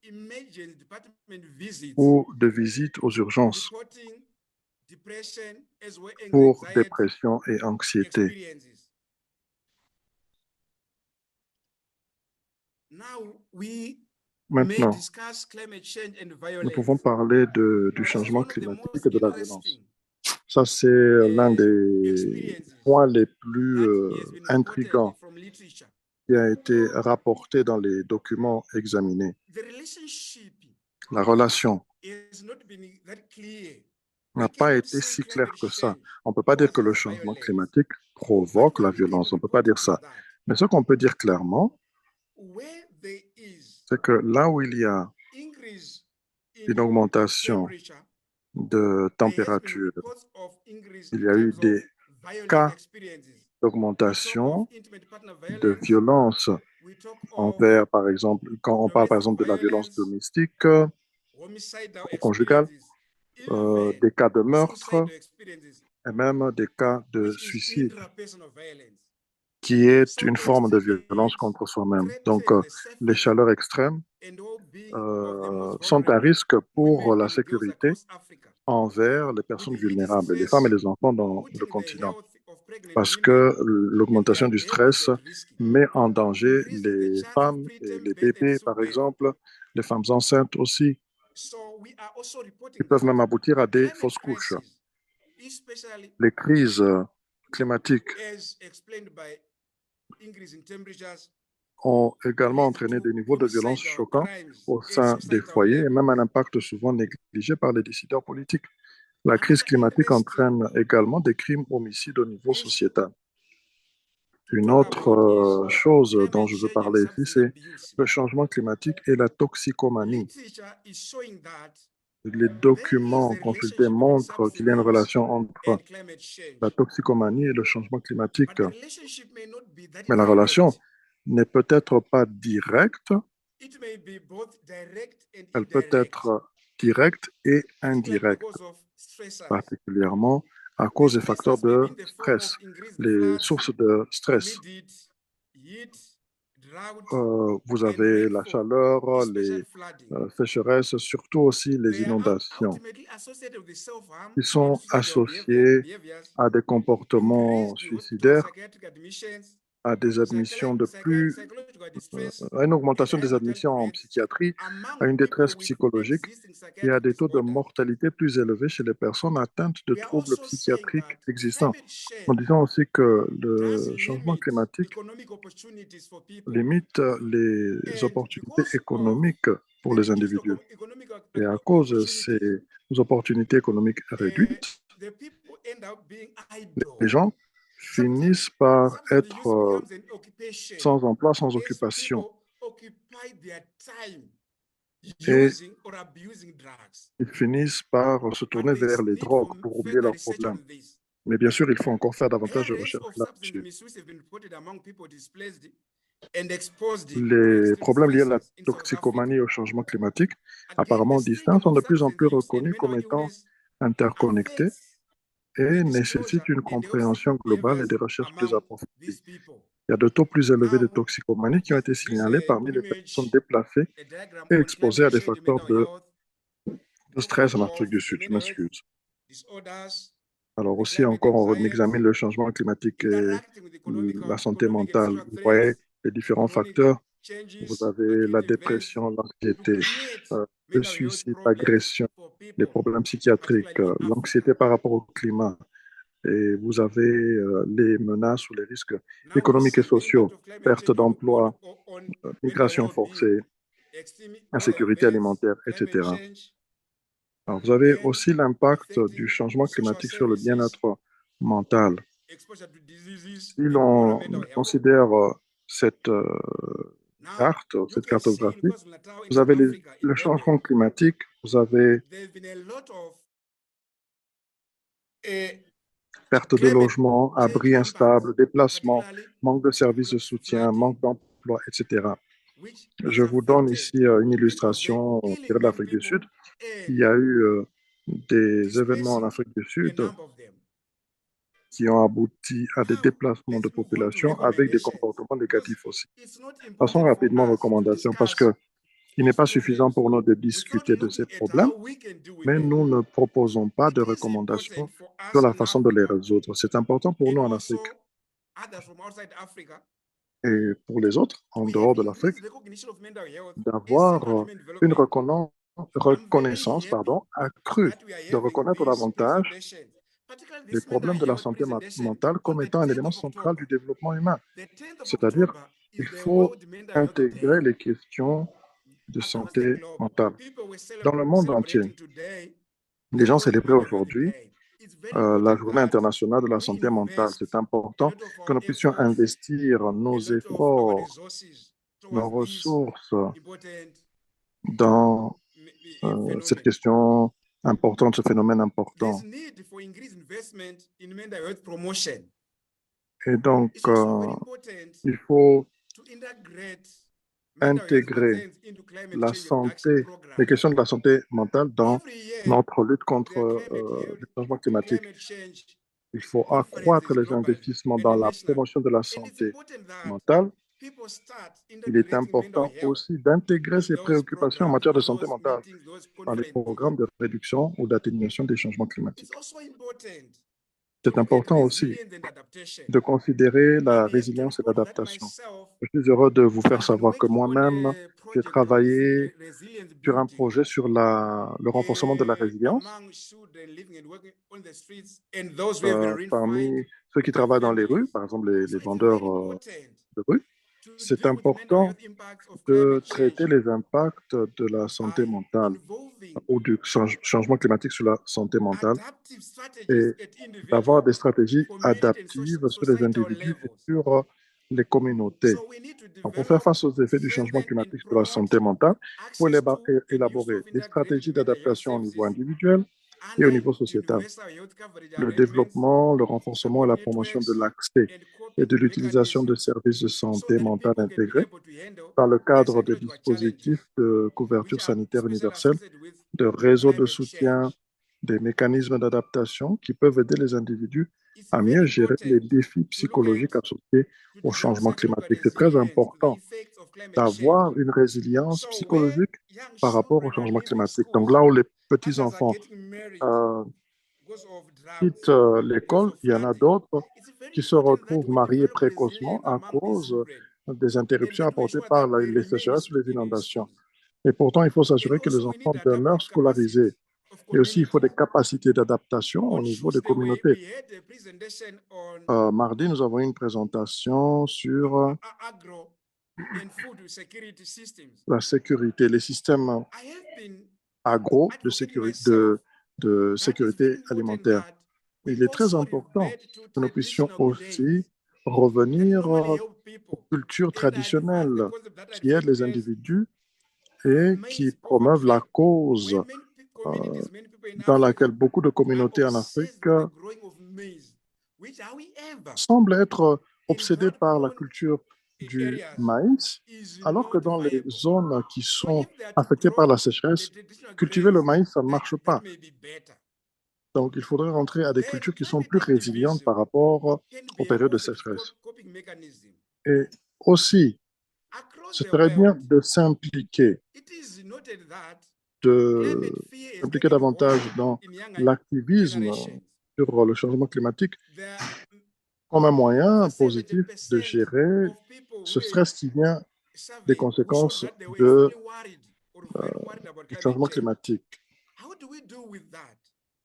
emergency department visits, ou de visite aux urgences reporting depression as well as pour anxiety dépression et anxiété. experiences. Now we may Maintenant, discuss climate change and nous pouvons violence. parler du This is changement one of the climatique most et de la violence. interesting Ça, c'est l'un des experiences points les plus that has been reported intrigants from literature. qui a été rapporté dans les documents examinés. The relationship La relation has not been that clear. n'a We pas cannot été say si claire climate que ça. change On ne peut pas dire que le causes changement violence. climatique But provoque la one thing violence. we On ne peut pas could dire is ça. that Mais ce qu'on peut dire clairement, where there is c'est que là où il y a increase une in augmentation temperature, de there has been température, reports of increase il in y a eu terms of des violent cas experiences. We talk of d'augmentation intimate partner de violence. violence We talk of envers, par exemple, quand on parle par domestic exemple de la violence violence, domestique homicidal ou conjugale, experiences, even des cas de meurtre suicidal experiences, et même des cas de which is suicide, intrapersonal violence. qui est So une forme de extreme violence heat contre soi-même. Donc, threaten the les safety chaleurs extrêmes and well-being of the most sont un vulnerable risque pour women la and girls sécurité across Africa. envers les With personnes the heat vulnérables, les femmes et stress les enfants dans le putting the continent. health of pregnant Parce women que and l'augmentation their du babies stress at risk, met en danger increasing the les chance of femmes et preterm les birth and bébés, par stillbirth. exemple, les femmes enceintes aussi, So we are also qui reporting peuvent that même aboutir à the des climate fausses couches. crisis, especially Les crises climatiques as explained by increase in temperatures, ont également leads entraîné to des niveaux de violence homicidal choquants crimes au at sein des societal foyers et level. même un impact souvent négligé par les décideurs politiques. La crise Another climatique interesting entraîne également des crimes homicides au niveau issue sociétal. to Une talk autre about is chose dont climate je veux change and parler ici, substance c'est abuse. le changement climatique et la toxicomanie. Literature is showing that Les there is documents a consultés relationship between montrent qu'il y substance a une abuse relation entre and climate change. la toxicomanie et le changement climatique. But the relationship may not be that Mais la direct. relation n'est peut-être pas directe, It may be both direct and elle peut indirect, être directe et particularly indirecte, because of stressors. particulièrement à The cause des facteurs stressors may be de in the form of stress, increased les floods, sources de stress. immediate heat, drought, Vous and avez la rainfall, chaleur, especially les flooding. sécheresses, surtout aussi les They are inondations. ultimately associated with self-harm Ils and sont suicidal associés behaviors, à des comportements increased hospital suicidaires, psychiatric admissions, à des admissions de psychological distress, à une and augmentation high des admissions mortality en rates psychiatrie, à among une people détresse with psychologique existing et à psychiatric des taux de disorders. mortalité plus élevés chez les personnes atteintes de We are troubles also saying psychiatriques that existants. climate En change disant aussi que does le changement limit climatique economic opportunities for people. limite les And opportunités because of économiques pour the les reduced individus. economic Et à cause de ces opportunities, opportunités économiques réduites, the people end up being les idle. gens finissent par Substance être use becomes an occupation. sans emploi, sans As occupation. people occupy et ils finissent par se tourner vers les drogues pour oublier leurs problèmes. Mais bien sûr, il faut encore faire davantage de recherches là-dessus. Les problèmes liés à la toxicomanie et au changement climatique, apparemment distincts, sont de plus en plus reconnus comme étant interconnectés et nécessitent une compréhension globale et des recherches plus approfondies. Il y a de taux plus élevés de toxicomanie qui ont été signalés parmi les personnes déplacées et exposées à des facteurs de stress en Afrique du Sud. Je m'excuse. Alors aussi, encore, on examine le changement climatique et la santé mentale. Vous voyez les différents facteurs. Vous avez la dépression, l'anxiété, le suicide, l'agression, les problèmes psychiatriques, l'anxiété par rapport au climat. Et vous avez les menaces ou les risques économiques et sociaux, perte d'emploi, migration forcée, insécurité alimentaire, etc. Alors, vous avez aussi l'impact du changement climatique sur le bien-être mental. Si l'on considère cette carte, cette cartographie, vous avez le changement climatique, vous avez perte de logement, abri instable, déplacement, manque de services de soutien, manque d'emploi, etc. Je vous donne ici une illustration de l'Afrique du Sud. Il y a eu des événements en Afrique du Sud qui ont abouti à des déplacements de population avec des comportements négatifs aussi. Passons rapidement aux recommandations parce que il n'est pas suffisant pour nous de discuter de ces problèmes, mais nous ne proposons pas de recommandations sur la façon de les résoudre. C'est important pour nous en Afrique et pour les autres en dehors de l'Afrique d'avoir une reconnaissance accrue, de reconnaître davantage les problèmes de la santé mentale comme étant un élément central du développement humain. C'est-à-dire, il faut intégrer les questions de santé mentale dans le monde entier. Les gens célébraient aujourd'hui la Journée internationale de la santé mentale. C'est important que nous puissions investir nos efforts, nos ressources dans cette question importante, ce phénomène important. Et donc, il faut intégrer la santé, les questions de la santé mentale dans notre lutte contre le changement climatique. Il faut accroître les investissements dans la promotion de la santé mentale. Il est important aussi d'intégrer ces préoccupations en matière de santé mentale dans les programmes de réduction ou d'atténuation des changements climatiques. C'est important aussi de considérer la résilience et l'adaptation. Je suis heureux de vous faire savoir que moi-même, j'ai travaillé sur un projet sur le renforcement de la résilience parmi ceux qui travaillent dans les rues, par exemple les vendeurs de rue. C'est important de traiter les impacts de la santé mentale ou du changement climatique sur la santé mentale et d'avoir des stratégies adaptives sur les individus et sur les communautés. Donc, pour faire face aux effets du changement climatique sur la santé mentale, il faut élaborer des stratégies d'adaptation au niveau individuel et au niveau sociétal. Le développement, le renforcement et la promotion de l'accès et de l'utilisation de services de santé mentale intégrés dans le cadre de dispositifs de couverture sanitaire universelle, de réseaux de soutien, des mécanismes d'adaptation qui peuvent aider les individus à mieux gérer les défis psychologiques associés au changement climatique. C'est très important d'avoir une résilience psychologique par rapport au changement climatique. Donc là où les petits-enfants quittent l'école, il y en a d'autres qui se retrouvent mariés précocement à cause des interruptions apportées par les sécheresses ou les inondations. Et pourtant, il faut s'assurer que les enfants demeurent scolarisés. Et aussi, il faut des capacités d'adaptation au niveau des communautés. Mardi, nous avons une présentation sur la sécurité, les systèmes agro de sécurité alimentaire. Il est très important que nous puissions aussi revenir aux help people cultures and advance the traditionnelles concept that qui aident les replace individus et qui maize over promeuvent la grain. cause When many communities, many people in dans laquelle Africa beaucoup de are communautés en Afrique obsessed with the growing of maize, which however semblent être in obsédés par la drought-prone culture du areas maïs, is alors que not dans les viable. zones qui So sont if they are to affectées par grow la the sécheresse, traditional cultiver le grains, maïs, ça ne marche that pas. may be better. Donc, il faudrait rentrer à des Then cultures qui sont climate plus résilientes activism par rapport can aux be a périodes de positive sécheresse. coping mechanism. Et aussi, Across ce the serait bien world, de s'impliquer, it is noted that de climate fear has s'impliquer taken hold davantage dans in younger l'activisme generations. sur le changement climatique There comme un moyen over positif de 70% gérer of people who ce were stress qui vient des surveyed who showed conséquences that they were extremely worried or very worried about du climate changement change. climatique. How do we do with that?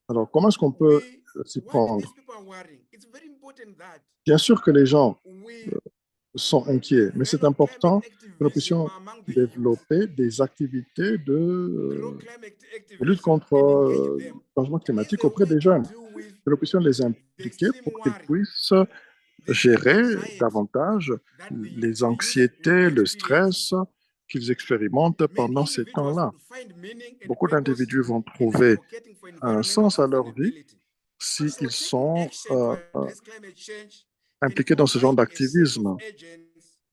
Alors, comment est-ce qu'on peut s'y What prendre? these people are worrying, it's very important that Bien sûr que les gens we sont inquiets, mais c'est develop climate important que nous activism puissions among the youth, développer des activités grow de climate lutte activism contre and engage le them changement as climatique a auprès way des to jeunes, deal with que nous puissions les the impliquer extreme pour qu'ils worry, puissent the extreme gérer anxiety davantage that les the youth will be anxiétés, le experiencing. stress qu'ils expérimentent Many pendant ces individuals temps-là. would find meaning and Beaucoup purpose d'individus vont in trouver advocating for un environmental sens à leur vie sustainability. s'ils So taking sont action to address climate change can impliqués dans ce genre provide a sense of d'activisme. urgency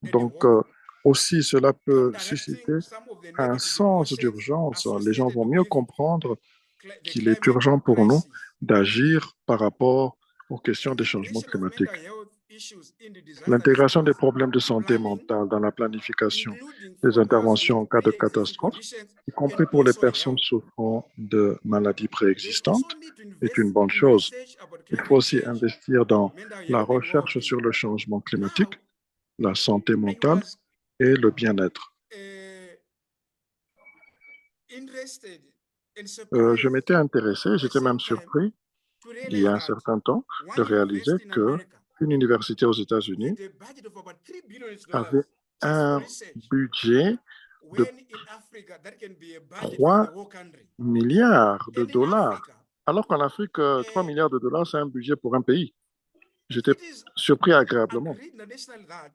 and Donc, hope, aussi, cela peut counteracting susciter some of the un negative sens emotions d'urgence. Les gens associated vont mieux with comprendre the qu'il est climate urgent pour nous crisis. d'agir par rapport aux questions des changements Integration of mental climatiques. health issues in the disaster L'intégration des response problèmes de santé planning, mentale dans la planification including des for those with interventions en cas de pre-existing catastrophe, conditions, y can compris pour les also personnes help. souffrant de maladies There's also préexistantes, need to est invest une bonne in chose. research about Il faut climate aussi change, investir dans mental la health, and recherche well-being. sur le changement climatique, Now, la santé I mentale was et le bien-être. interested and Je surprised m'étais intéressé, at the j'étais même same time surpris to il y realize a un that certain temps de one réaliser university in que America une université aux États-Unis with a budget of about $3 billion avait just for un research, budget de when in Africa that can be a budget for the 3 whole country. milliards de And in dollars. Africa, Alors qu'en Afrique, 3 milliards de dollars, c'est un budget pour un pays. J'étais it is surpris agréablement. agreed internationally that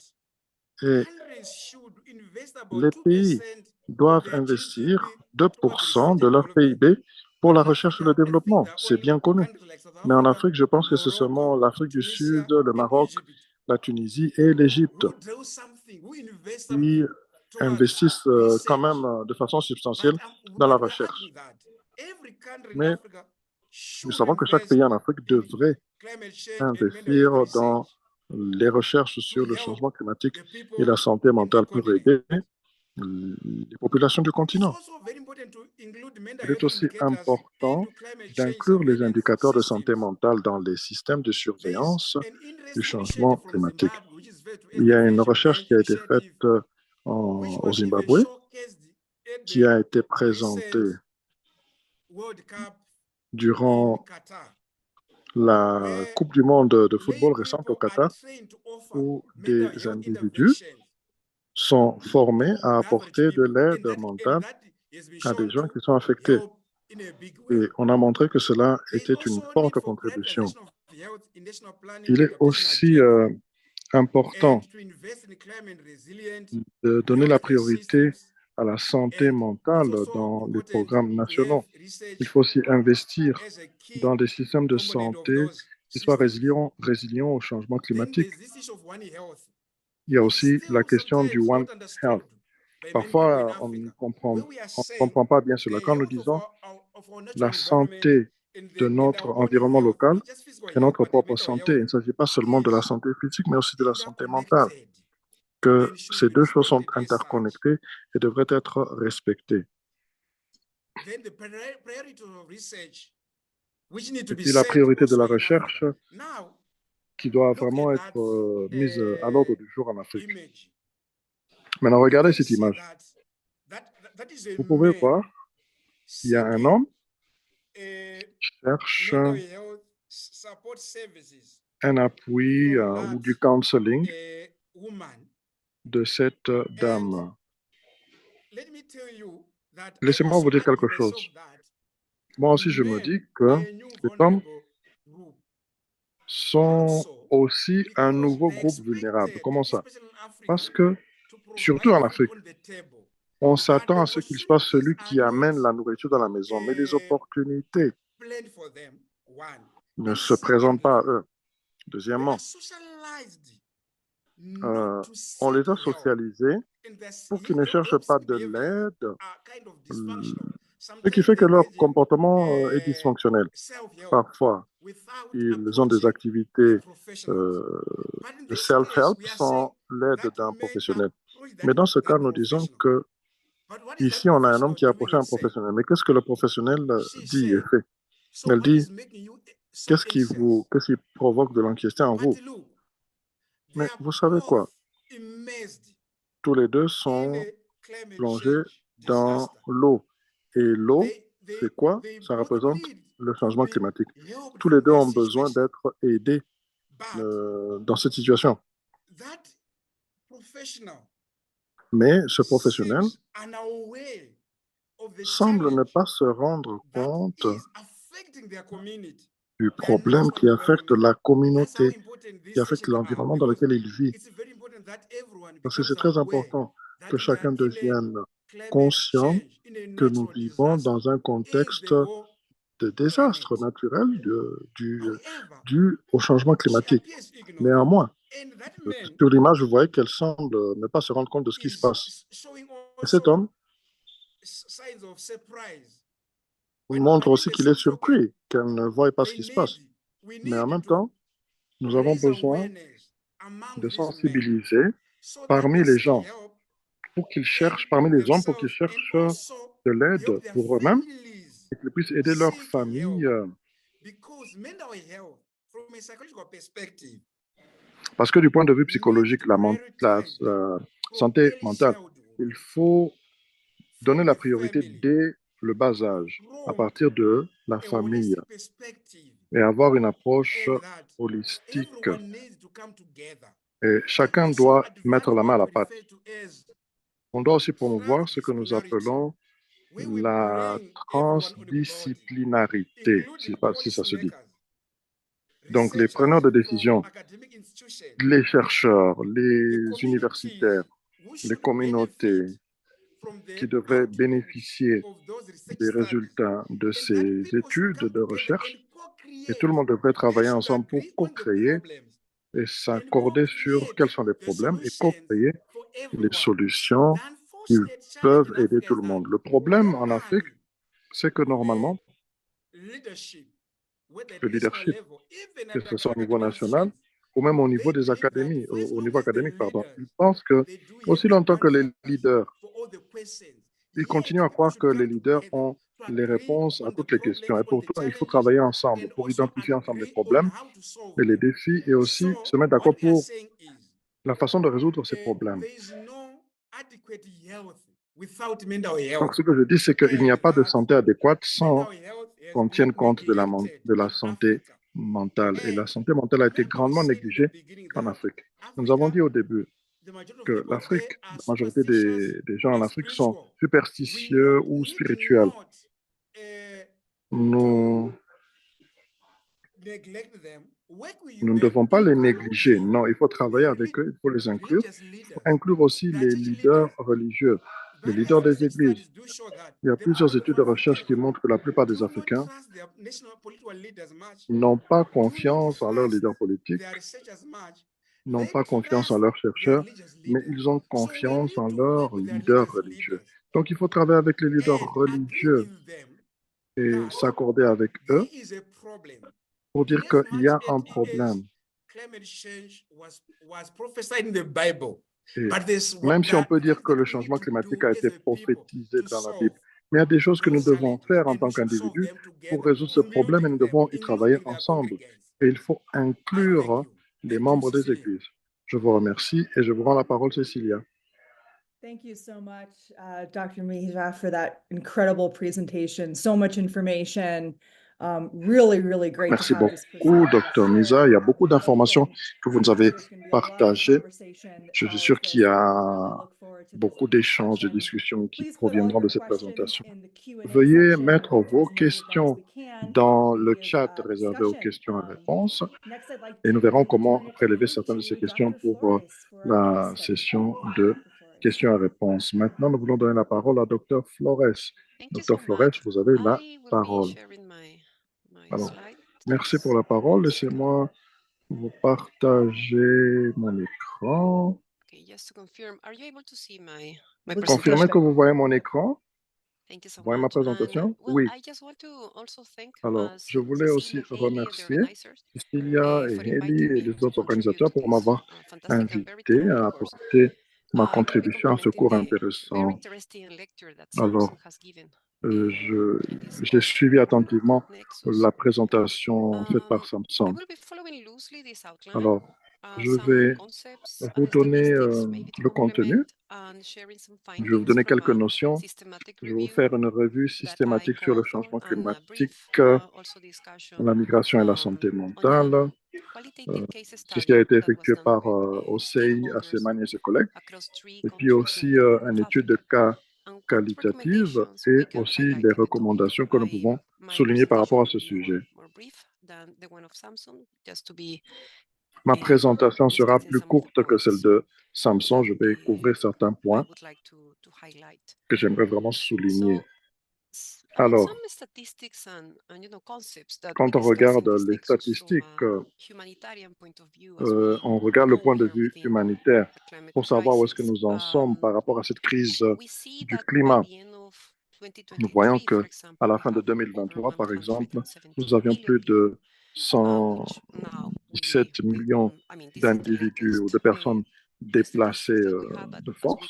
Et countries should invest about les pays 2% of doivent their investir GDP towards 2% research de and leur development. PIB pour But la in recherche et le Africa, I think développement. there are C'est only bien connu. countries like South Mais en Africa, Afrique, je pense que c'est seulement Morocco, l'Afrique du Tunisia, Sud, le and Maroc, Egypt la Tunisie et l'Égypte who do something, who invest qui something towards investissent quand même research. de façon substantielle dans la But we're recherche. arguing that every country in Mais Africa nous should savons que chaque invest pays en Afrique in devrait climate change and mental health investir dans research les recherches to sur le help changement climatique the et people la santé in the mentale pour continent. aider les populations du It's continent. also very important to include mental Il est health aussi indicators important into climate change d'inclure les surveillance indicateurs de santé systems. mentale dans les systèmes de There is surveillance an du interesting changement initiative from climatique. Zimbabwe, which is referred to as Il y the a une Vision recherche Range qui a été faite Initiative, which au was even Zimbabwe, showcased at qui the a été recent présentée World Cup in durant Qatar, la where Coupe du monde de lay football récente au people are Qatar, trained to offer où mental des health individus interventions sont formés to à average apporter de people, l'aide and mentale that has been à des shown gens to qui sont affectés. help in a big Et way. on a montré que cela There is était une also a need forte for contribution. prioritization of health in national planning Il and est adaptation aussi agenda, and important to invest in climate resilient de donner la healthcare priorité systems. à la santé And it's mentale also dans les important programmes to have nationaux. Il research faut aussi investir as a dans key des systèmes de component of santé those qui soient systems. résilients au changement Then climatique. there's this issue of One Health, Il y a which is aussi la still question du sometimes One not Health. understood by many people in Parfois, Africa, on where we are ne saying comprend pas bien cela. the Quand nous health of disons our natural la environment santé de and notre our own environnement health, local not just physical et health, notre but the propre mental santé, health, il ne s'agit pas seulement de la is santé physique, mais aussi de la santé mentale. interconnected Que and should ces be deux choses sont respected as such. interconnectées et devraient être respectées. Then the priority of research, which need to Et be puis la set priorité de also la in Africa. recherche Now, qui doit look vraiment at être that mise à l'ordre du jour en Afrique. image. Maintenant, You regardez can cette see image. that is a Vous pouvez man voir, il y a un seeking homme qui cherche mental health support services un appui from ou that du counseling woman. de cette And dame. let me tell you that I Laissez-moi also vous dire ask quelque myself chose. that Moi aussi, je me men dis que are a new les femmes vulnerable group. sont Also, aussi un nouveau groupe vulnérable. Comment ça? Parce que, surtout en Afrique, on s'attend à ce qu'il soit celui qui amène la nourriture dans la maison, mais les opportunités ne se présentent pas à eux. Deuxièmement, euh, on les a socialisés pour qu'ils ne cherchent pas de l'aide, ce qui fait que leur comportement est dysfonctionnel. Parfois, ils ont des activités de self-help sans l'aide d'un professionnel. Mais dans ce cas, nous disons que ici, on a un homme qui a approché un professionnel. Mais qu'est-ce que le professionnel dit et fait? Elle dit, qu'est-ce qui provoque de l'anxiété en vous? Mais vous savez quoi? Tous les deux sont plongés dans l'eau. Et l'eau, c'est quoi? Ça représente le changement climatique. Tous les deux ont besoin d'être aidés dans cette situation. Mais ce professionnel semble ne pas se rendre compte du problème qui affecte la communauté, qui affecte l'environnement dans lequel il vit. Parce que c'est très important que chacun devienne conscient que nous vivons dans un contexte de désastre naturel dû au changement climatique. Néanmoins, sur l'image, vous voyez qu'elle semble ne pas se rendre compte de ce qui se passe. Et cet homme montre aussi qu'il est surpris, qu'elle ne voit pas ce qui se passe. Mais en même temps, nous avons besoin de sensibiliser parmi les gens pour qu'ils cherchent, parmi les hommes, pour qu'ils cherchent de l'aide pour eux-mêmes et qu'ils puissent aider leur famille. Parce que du point de vue psychologique, la santé mentale, il faut donner la priorité dès le bas âge, à partir de la famille, et avoir une approche holistique. Et chacun doit mettre la main à la pâte. On doit aussi promouvoir ce que nous appelons la transdisciplinarité, si ça se dit. Donc, les preneurs de décision, les chercheurs, les universitaires, les communautés qui devraient bénéficier des résultats de ces études de recherche, et tout le monde devrait travailler ensemble pour co-créer et s'accorder sur quels sont les problèmes et co-créer les solutions qui peuvent aider tout le monde. Le problème en Afrique, c'est que normalement, le leadership, que ce soit au niveau national ou même au niveau des académies, au niveau académique, pardon, ils pensent que aussi longtemps que les leaders, ils continuent à croire que les leaders ont les réponses à toutes les questions. Et pourtant, il faut travailler ensemble pour identifier ensemble les problèmes et les défis et aussi se mettre d'accord pour la façon de résoudre ces problèmes. Donc, ce que je dis, c'est qu'il n'y a pas de santé adéquate sans qu'on tienne compte de la santé mentale. Et la santé mentale a été grandement négligée en Afrique. Nous avons dit au début que l'Afrique, la majorité des gens en Afrique sont superstitieux ou spirituels. Nous ne devons pas les négliger. Non, il faut travailler avec eux, il faut les inclure. Il faut inclure aussi les leaders religieux, les leaders des églises. Il y a plusieurs études de recherche qui montrent que la plupart des Africains n'ont pas confiance en leurs leaders politiques, n'ont pas confiance en leurs chercheurs, mais ils ont confiance en leurs leaders religieux. Donc, il faut travailler avec les leaders religieux et s'accorder avec eux pour dire qu'il y a un problème. Et même si on peut dire que le changement climatique a été prophétisé dans la Bible, mais il y a des choses que nous devons faire en tant qu'individus pour résoudre ce problème et nous devons y travailler ensemble. Et il faut inclure les membres des églises. Je vous remercie et je vous rends la parole, Cécilia. Thank you so much, Dr. Mihra, for that incredible presentation. So much information. Really, really great. Merci beaucoup, Dr. Misa. Il y a beaucoup d'informations que vous nous avez partagées. Je suis sûr qu'il y a beaucoup d'échanges, de discussions qui proviendront de cette présentation. Veuillez mettre vos questions dans le chat réservé aux questions et réponses et nous verrons comment prélever certaines de ces questions pour la session de questions et réponses. Maintenant, nous voulons donner la parole à Dr. Flores. Dr. Flores, vous avez la parole. Alors, merci pour la parole. Laissez-moi vous partager mon écran. Confirmez que vous voyez mon écran. Vous voyez ma présentation? Oui. Alors, je voulais aussi remercier Cecilia et Haley et les autres organisateurs pour m'avoir invité à apporter ma contribution à ce cours intéressant. Alors, j'ai suivi attentivement la présentation faite par Samsung. Alors, je vais vous donner le contenu. Je vais vous donner quelques notions. Je vais vous faire une revue systématique sur le changement climatique, la migration et la santé mentale. Ceci a été effectué par OSEI, Asseman et ses collègues. Et puis aussi une étude de cas qualitative et aussi les recommandations que nous pouvons souligner par rapport à ce sujet. Ma présentation sera plus courte que celle de Samsung. Je vais couvrir certains points que j'aimerais vraiment souligner. Alors, quand on regarde les statistiques, on regarde le point de vue humanitaire pour savoir où est-ce que nous en sommes par rapport à cette crise du climat. Nous voyons qu'à la fin de 2023, par exemple, nous avions plus de 117 millions d'individus ou de personnes déplacées de force.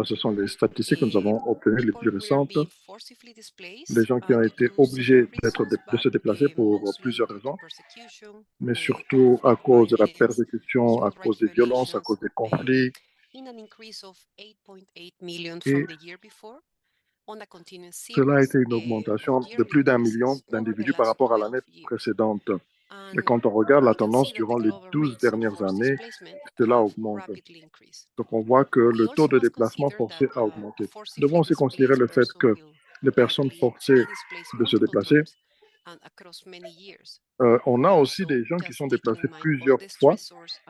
Ce sont les statistiques que nous avons obtenues les plus récentes. Les gens qui ont été obligés de se déplacer pour plusieurs raisons, mais surtout à cause de la persécution, à cause des violences, à cause des conflits. Et cela a été une augmentation de plus d'1 million d'individus par rapport à l'année précédente. Et quand on regarde la tendance durant les 12 dernières années, cela augmente. Donc on voit que le taux de déplacement forcé a augmenté. Nous devons aussi considérer le fait que les personnes forcées de se déplacer, on a aussi des gens qui sont déplacés plusieurs fois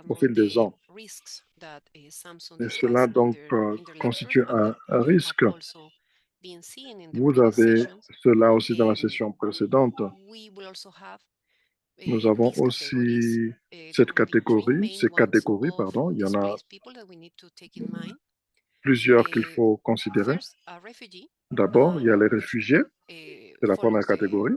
au fil des ans. Et cela donc constitue un risque. Vous avez cela aussi dans la session précédente. Nous avons aussi ces catégories, il y en a plusieurs qu'il faut considérer. D'abord, il y a les réfugiés, c'est la première catégorie.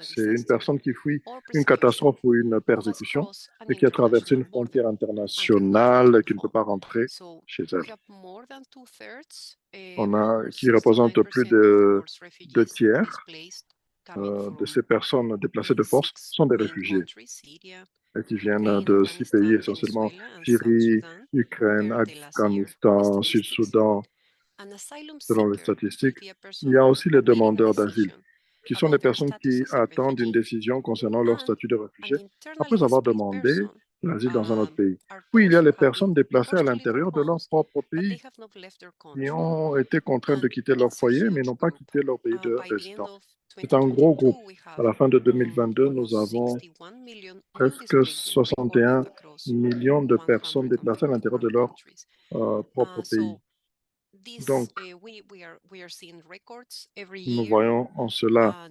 C'est une personne qui fuit une catastrophe ou une persécution et qui a traversé une frontière internationale et qui ne peut pas rentrer chez elle. Qui représente plus de 2 tiers de ces personnes déplacées de force sont des réfugiés et qui viennent de 6 pays, essentiellement Syrie, Ukraine, Afghanistan, Sud-Soudan. Selon les statistiques, il y a aussi les demandeurs d'asile, qui sont des personnes qui attendent une décision concernant leur statut de réfugié après avoir demandé l'asile dans un autre pays. Puis, il y a les personnes déplacées à l'intérieur de leur propre pays qui ont été contraintes de quitter leur foyer, mais n'ont pas quitté leur pays de résidence. C'est un gros groupe. À la fin de 2022, nous avons presque 61 millions de personnes déplacées à l'intérieur de leur propre pays. Donc, nous voyons en cela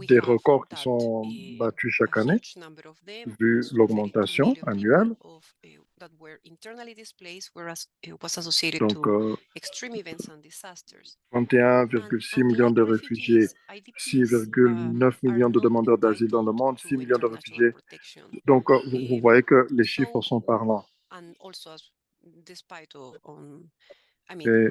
des records qui sont battus chaque année, vu l'augmentation annuelle. Donc, 31,6 millions de réfugiés, 6,9 millions de demandeurs d'asile dans le monde, 6 millions de réfugiés. Donc, vous voyez que les chiffres sont parlants. Et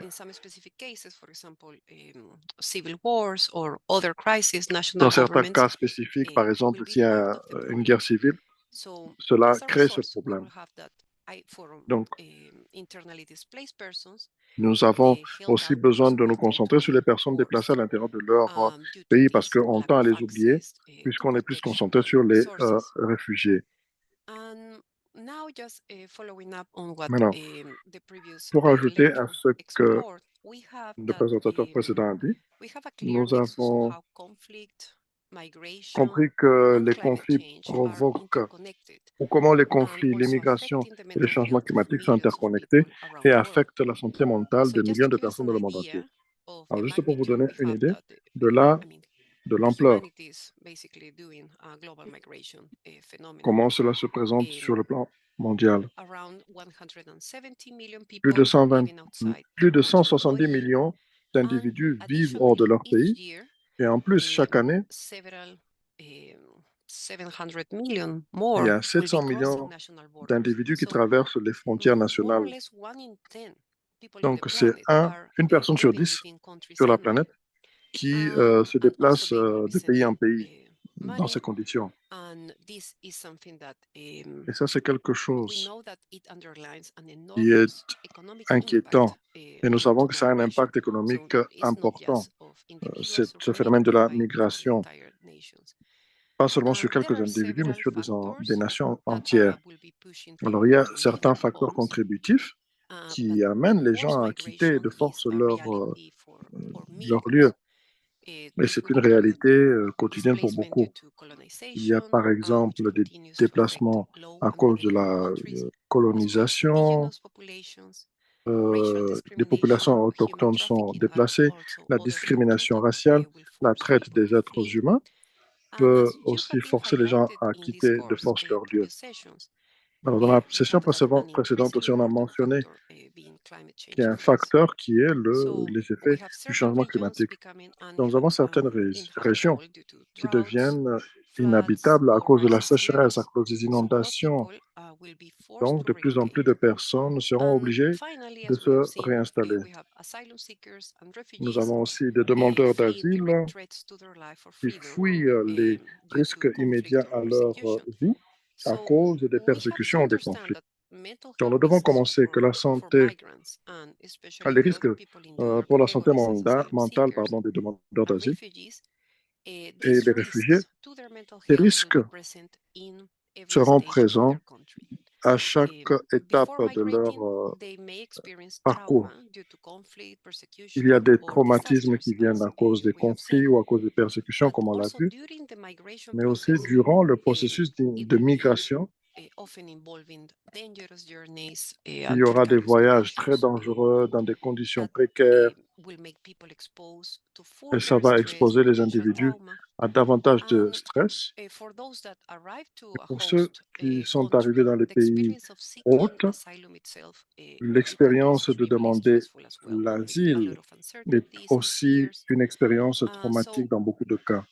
dans certains cas spécifiques, par exemple, s'il y a une guerre civile, cela crée ce problème. Donc, nous avons aussi besoin de nous concentrer sur les personnes déplacées à l'intérieur de leur pays parce qu'on tend à les oublier puisqu'on est plus concentré sur les réfugiés. Maintenant, pour ajouter à ce que le présentateur précédent a dit, nous avons compris que les conflits provoquent, ou comment les conflits, l'immigration et les changements climatiques sont interconnectés et affectent la santé mentale de millions de personnes dans le monde entier. Alors, juste pour vous donner une idée de l'ampleur, comment cela se présente sur le plan mondial. Plus de 170 millions d'individus vivent hors de leur pays et en plus, chaque année, il y a 700 millions d'individus qui traversent les frontières nationales. Donc, c'est une personne sur 10 sur la planète qui se déplace de pays en pays dans ces conditions. Et ça, c'est quelque chose qui est inquiétant. Et nous savons que ça a un impact économique important, ce phénomène de la migration, pas seulement sur quelques individus, mais sur des nations entières. Alors, il y a certains facteurs contributifs qui amènent les gens à quitter de force leur lieu. Mais c'est une réalité quotidienne pour beaucoup. Il y a par exemple des déplacements à cause de la colonisation, les populations autochtones sont déplacées, la discrimination raciale, la traite des êtres humains peut aussi forcer les gens à quitter de force leur lieu. Alors, dans la session précédente aussi, on a mentionné qu'il y a un facteur qui est les effets du changement climatique. Donc, nous avons certaines régions qui deviennent inhabitables à cause de la sécheresse, à cause des inondations. Donc, de plus en plus de personnes seront obligées de se réinstaller. Nous avons aussi des demandeurs d'asile qui fuient les risques immédiats à leur vie à cause des persécutions ou des conflits. Donc, nous devons commencer que la santé, les risques pour la santé mentale des demandeurs d'asile et les réfugiés, ces risques seront présents à chaque étape de leur parcours. Il y a des traumatismes qui viennent à cause des conflits ou à cause des persécutions, comme on l'a vu, mais aussi durant le processus de migration, il y aura des voyages très dangereux dans des conditions précaires et ça va exposer les individus à davantage de stress. Et pour ceux qui sont arrivés dans les pays hôtes, l'expérience de demander l'asile est aussi une expérience traumatique dans beaucoup de cas.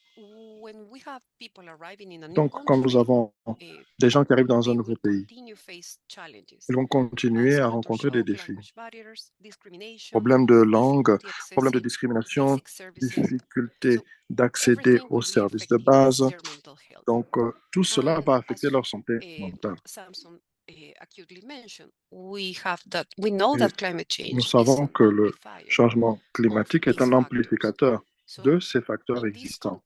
Donc, quand nous avons des gens qui arrivent dans un nouveau pays, ils vont continuer à rencontrer des défis. Problèmes de langue, problèmes de discrimination, difficulté d'accéder aux services de base. Donc, tout cela va affecter leur santé mentale. Et nous savons que le changement climatique est un amplificateur de ces facteurs existants.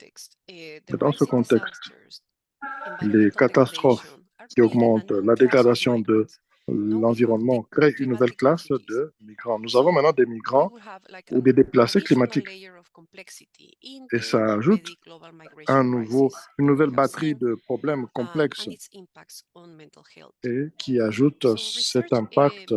Mais dans ce contexte, les catastrophes qui augmentent, la dégradation de l'environnement créent une nouvelle classe de migrants. Nous avons maintenant des migrants ou des déplacés climatiques. Et ça ajoute une nouvelle batterie de problèmes complexes et qui ajoute cet impact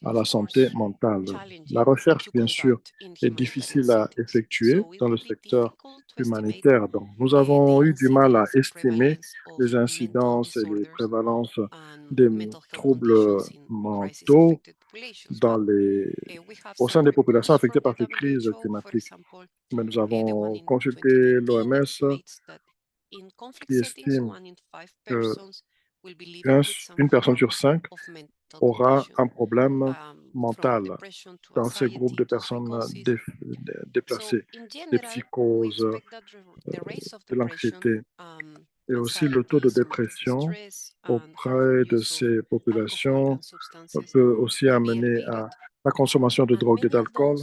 à la santé mentale. La recherche, bien sûr, est difficile à effectuer dans le secteur humanitaire. Donc, nous avons eu du mal à estimer les incidences et les prévalences des troubles mentaux au sein des populations affectées par cette crise climatique. Mais nous avons consulté l'OMS qui estime que une personne sur 5 aura un problème mental dans ces groupes de personnes déplacées, des psychoses, de l'anxiété et aussi le taux de dépression auprès de ces populations peut aussi amener à la consommation de drogue et d'alcool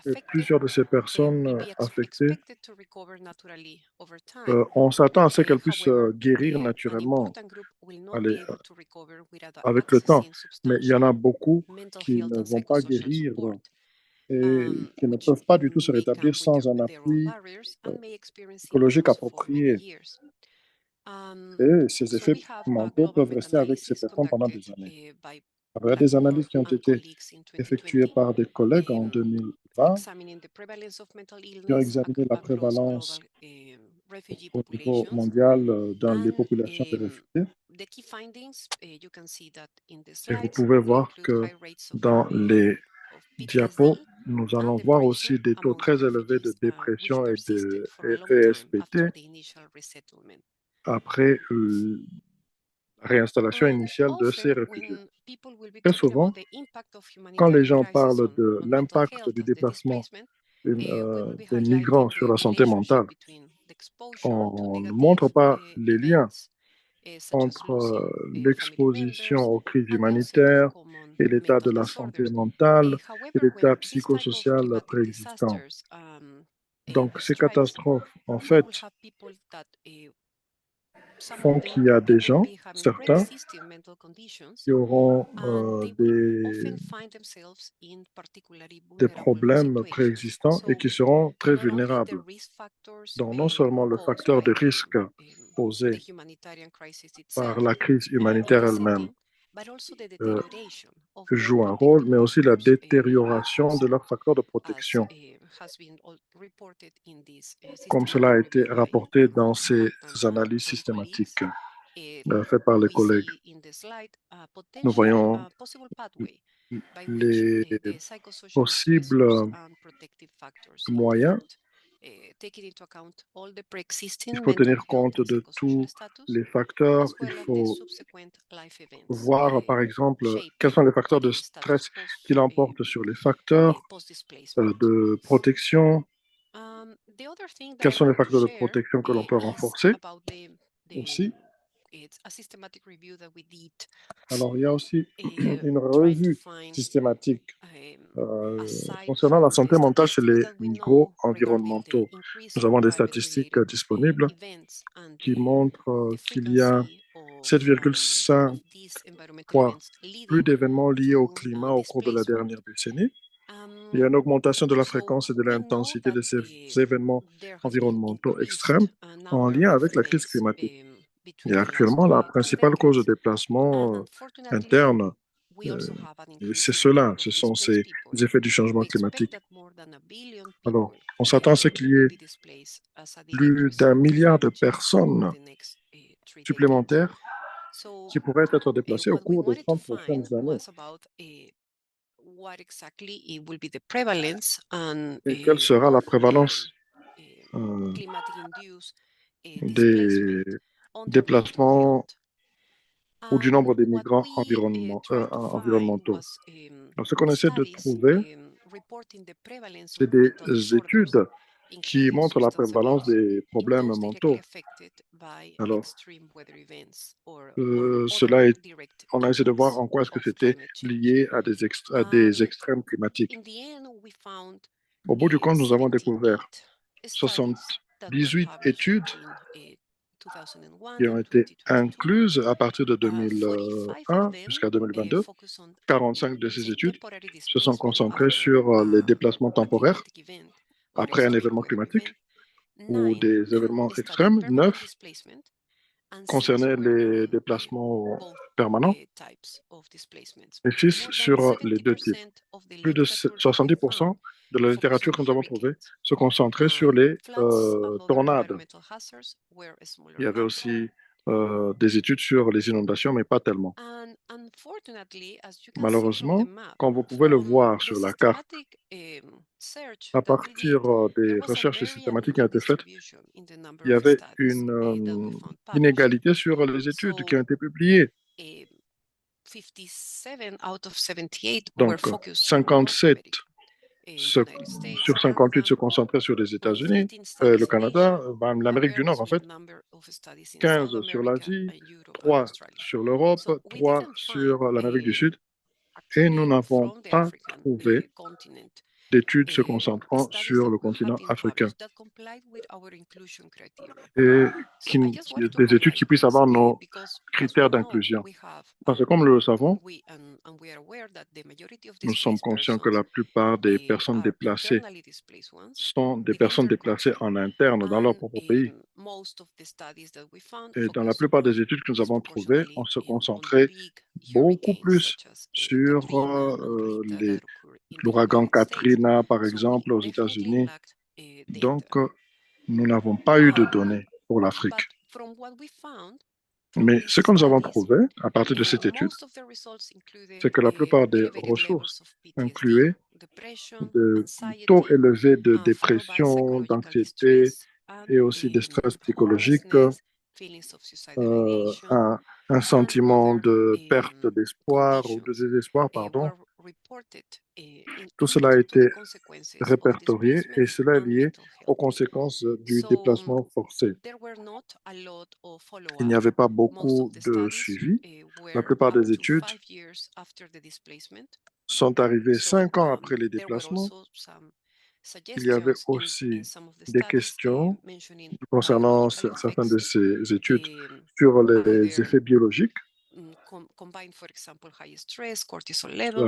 Et plusieurs de ces personnes affectées, on s'attend à ce qu'elles puissent guérir naturellement avec le temps. Mais il y en a beaucoup qui ne vont pas guérir et qui ne peuvent pas du tout se rétablir sans un appui psychologique approprié. Et ces effets mentaux peuvent rester avec ces personnes pendant des années. Alors, il y a des analyses qui ont été effectuées par des collègues en 2020 qui ont examiné la prévalence au niveau mondial dans les populations de réfugiés. Et vous pouvez voir que dans les diapos, nous allons voir aussi des taux très élevés de dépression et de ESPT après la réinstallation initiale de ces réfugiés. Très souvent, quand les gens parlent de l'impact du déplacement des migrants sur la santé mentale, on ne montre pas les liens entre l'exposition aux crises humanitaires et l'état de la santé mentale et l'état psychosocial préexistant. Donc, ces catastrophes, en fait, font qu'il y a des gens, certains, qui auront des problèmes préexistants et qui seront très vulnérables. Donc, non seulement le facteur de risque posé par la crise humanitaire elle-même joue un rôle, mais aussi la détérioration de leurs facteurs de protection, comme cela a été rapporté dans ces analyses systématiques faites par les collègues. Nous voyons les possibles moyens. Il faut tenir compte de tous les facteurs. Il faut voir, par exemple, quels sont les facteurs de stress qui l'emportent sur les facteurs de protection. Quels sont les facteurs de protection que l'on peut renforcer aussi? Alors, il y a aussi une revue systématique concernant la santé mentale chez les micro-environnementaux. Nous avons des statistiques disponibles qui montrent qu'il y a 7,5 fois plus d'événements liés au climat au cours de la dernière décennie. Il y a une augmentation de la fréquence et de l'intensité de ces événements environnementaux extrêmes en lien avec la crise climatique. Et actuellement, la principale cause de déplacement interne, c'est cela, ce sont ces effets du changement climatique. Alors, on s'attend à ce qu'il y ait plus d'1 milliard de personnes supplémentaires qui pourraient être déplacées au cours des 30 prochaines années. Et quelle sera la prévalence des déplacements ou du nombre des migrants environnementaux? Alors, ce qu'on essaie de trouver, c'est des études qui montrent la prévalence des problèmes mentaux. Alors, on a essayé de voir en quoi est-ce que c'était lié à des extrêmes climatiques. Au bout du compte, nous avons découvert 78 études qui ont été incluses à partir de 2001 jusqu'à 2022. 45 de ces études se sont concentrées sur les déplacements temporaires après un événement climatique ou des événements extrêmes. 9 concernaient les déplacements permanents et 6 sur les deux types. Plus de 70% de la littérature que nous avons trouvée se concentrait sur les tornades. Il y avait aussi des études sur les inondations, mais pas tellement. Malheureusement, comme vous pouvez le voir sur la carte, à partir des recherches systématiques qui ont été faites, il y avait une inégalité sur les études qui ont été publiées. Donc, 57 sur 58 se concentraient sur les États-Unis, le Canada, l'Amérique du Nord en fait, 15 sur l'Asie, 3 sur l'Europe, 3 sur l'Amérique du Sud, et nous n'avons pas trouvé d'études se concentrant sur le continent africain et des études qui puissent avoir nos critères d'inclusion. Parce que comme nous le savons, nous sommes conscients que la plupart des personnes déplacées sont des personnes déplacées en interne dans leur propre pays. Et dans la plupart des études que nous avons trouvées, on se concentrait beaucoup plus sur l'ouragan Katrina, par exemple, aux États-Unis. Donc, nous n'avons pas eu de données pour l'Afrique. Mais ce que nous avons trouvé à partir de cette étude, c'est que la plupart des ressources incluaient de taux élevés de dépression, d'anxiété et aussi de stress psychologique, un sentiment de perte d'espoir ou de désespoir, pardon. Tout cela a été répertorié et cela est lié aux conséquences du déplacement forcé. Il n'y avait pas beaucoup de suivi. La plupart des études sont arrivées 5 ans après les déplacements. Il y avait aussi des questions concernant certaines de ces études sur les effets biologiques.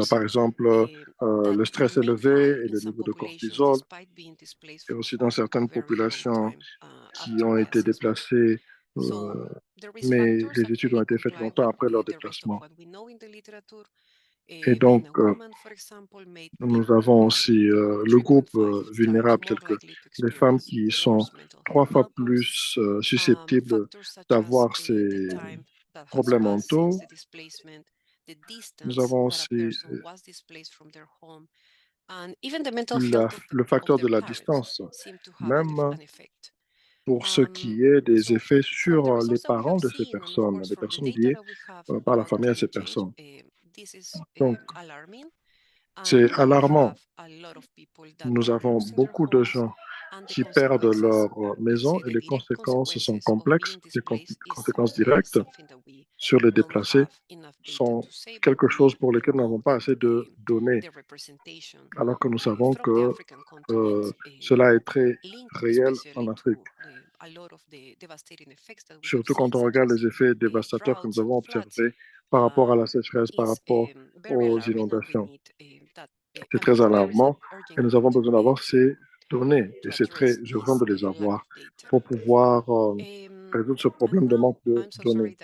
Par exemple, le stress élevé et le niveau de cortisol, et aussi dans certaines populations qui ont été déplacées, mais les études ont été faites longtemps après leur déplacement. Et donc, nous avons aussi le groupe vulnérable, tel que les femmes qui sont 3 fois plus susceptibles d'avoir ces problèmes mentaux. Nous avons aussi le facteur de la distance, même pour ce qui est des effets sur les parents de ces personnes, les personnes liées par la famille à ces personnes. Donc, c'est alarmant. Nous avons beaucoup de gens qui perdent leur maison et les conséquences sont complexes. Les conséquences directes sur les déplacés sont quelque chose pour lequel nous n'avons pas assez de données, alors que nous savons que cela est très réel en Afrique. Surtout quand on regarde les effets dévastateurs que nous avons observés par rapport à la sécheresse, par rapport aux inondations. C'est très alarmant et nous avons besoin d'avoir ces données et c'est très urgent de les avoir pour pouvoir résoudre ce problème de manque de données.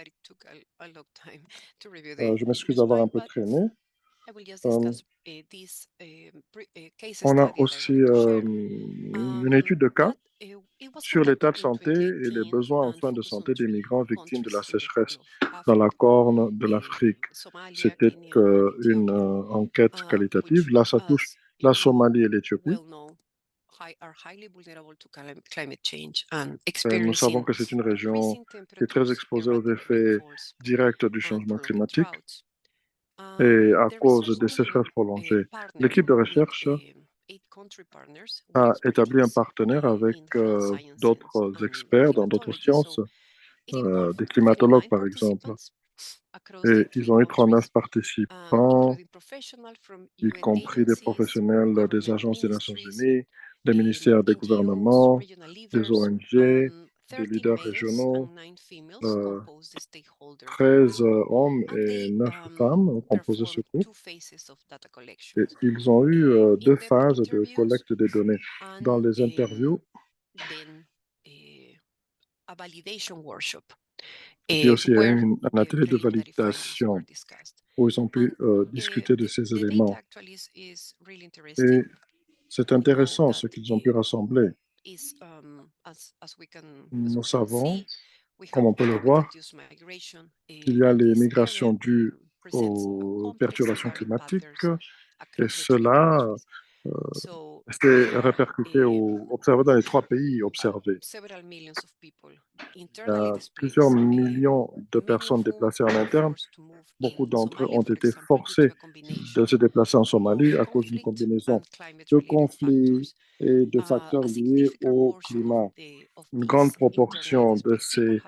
Je m'excuse d'avoir un peu traîné. On a aussi une étude de cas sur l'état de santé et les besoins en soins de santé des migrants victimes de la sécheresse dans la Corne de l'Afrique. C'était une enquête qualitative. Là, ça touche la Somalie et l'Éthiopie. Nous savons que c'est une région qui est très exposée aux effets directs du changement climatique et à cause des sécheresses prolongées. L'équipe de recherche a établi un partenaire avec d'autres experts dans d'autres sciences, des climatologues par exemple. Et ils ont eu 39 participants, y compris des professionnels des agences des Nations Unies, des ministères des gouvernements, des ONG, des leaders régionaux, 13 hommes et 9 femmes ont composé ce groupe. Et ils ont eu 2 phases de collecte des données. Dans les interviews, puis aussi il y a eu un atelier de validation où ils ont pu discuter de ces éléments. Et c'est intéressant ce qu'ils ont pu rassembler. Nous savons, comme on peut le voir, qu'il y a les migrations dues aux perturbations climatiques et cela s'est répercuté observé dans les 3 pays observés. Il y a plusieurs millions de personnes déplacées en interne. Beaucoup d'entre eux ont été forcés de se déplacer en Somalie à cause d'une combinaison de conflits et de facteurs liés au climat. Une grande proportion de ces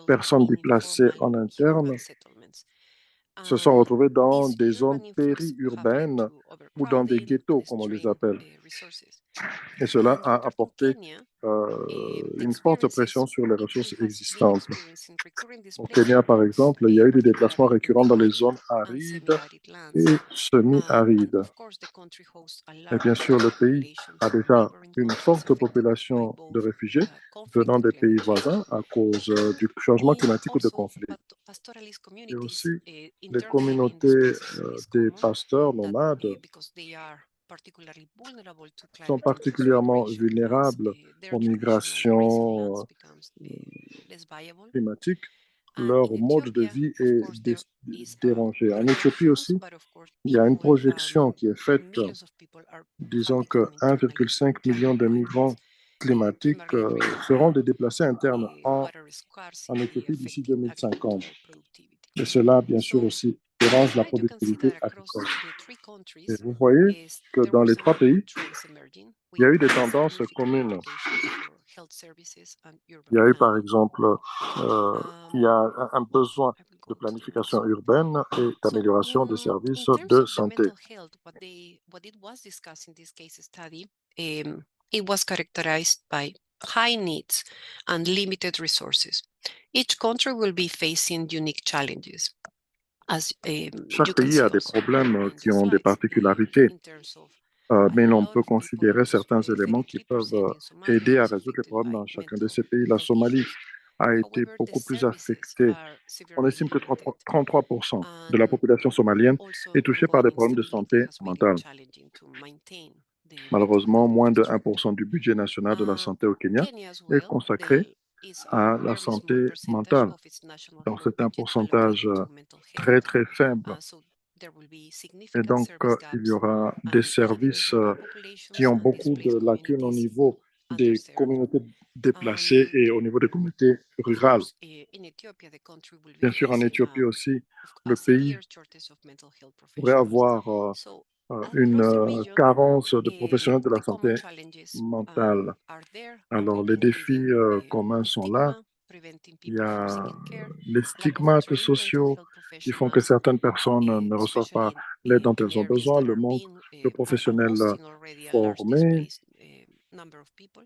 personnes déplacées en interne se sont retrouvés dans This des zones urban influx have led périurbaines to ou dans des overcrowding ghettos, and comme on les strained appelle. resources. Et cela And a compared to apporté Kenya, une forte pression sur les it ressources has been existantes. experiencing recurring Au Kenya, displacement, par exemple, il y a eu des déplacements particularly in récurrents dans les arid zones and arides semi-arid et lands. And semi-arides. of course, the country hosts a Et bien large sûr, le pays population a from déjà neighboring une countries forte affected by population de both réfugiés conflict venant and des pays climate change, voisins à cause and du changement climatique ou de also conflits. pastoralist Et aussi communities les internally in the communautés spaces. It is des common pasteurs that nomades because they are particularly vulnerable to sont climate-induced particulièrement migration as vulnérables their aux traditional grazing lands migrations becomes less viable. climatiques. And Leur in mode de Ethiopia, vie of est course, there is dérangé. En Éthiopie projections, aussi, but of course, il y a une people, projection qui est faite, millions of people have disons que become internally 1,5 million climate de migrants, migrants climatiques primarily driven seront by des déplacés internes water en scarcity Éthiopie d'ici affecting 2050. agricultural productivity. Et cela, bien sûr, So aussi dérange la here you can see productivité that across agricole. the three Et countries, vous voyez que there dans were les some trois common pays, trends emerging il y a with eu des tendances significant communes. implications for health services and urban Il y a eu, par planning. exemple, il y a un besoin I will de go to the next planification one. urbaine et So, d'amélioration des in services terms de of the santé. mental health, what it was discussed in this case study, it was characterized by high needs and limited resources. Each country will be facing unique challenges, as you Chaque can pays see a des also problèmes in the qui ont des slides, particularités, in terms of mais a l'on lot peut of people considérer whose certains éléments qui fertility peuvent percent in Somalia aider à was résoudre les affected problèmes by dans chacun de mental ces pays. La health Somalie issues. a été However, the beaucoup plus services affectée. are On severely estime que limited, 33% de la and population somalienne also est touchée par des ongoing problèmes de instability santé has made it mentale. challenging to maintain the mental Malheureusement, health moins de infrastructure. 1% du budget national de la And santé au Kenya Kenya as est well, consacré there is a à la very small santé percentage mentale. of its national Donc, health c'est un budget pourcentage allocated to mental très, health. très faible. So there will be Et significant donc, service il y gaps aura des and leaving services rural qui populations ont and beaucoup de displaced lacunes au communities niveau des underserved. communautés déplacées And et au niveau des communautés of rurales. course, in Ethiopia, the country will be Bien sûr, en facing Éthiopie aussi, a le pays severe shortage of mental health pourrait professionals. avoir So une across the region, carence de professionnels de la the common santé challenges mentale. are there, Alors, les défis including communs sont là. stigma, preventing Il y people from a seeking care, les lack of stigmates trained mental sociaux health qui font que professionals, certaines personnes ne reçoivent pas especially l'aide dont in elles ont areas besoin, that le are manque being de are professionnels hosting already a large formés displaced number of people,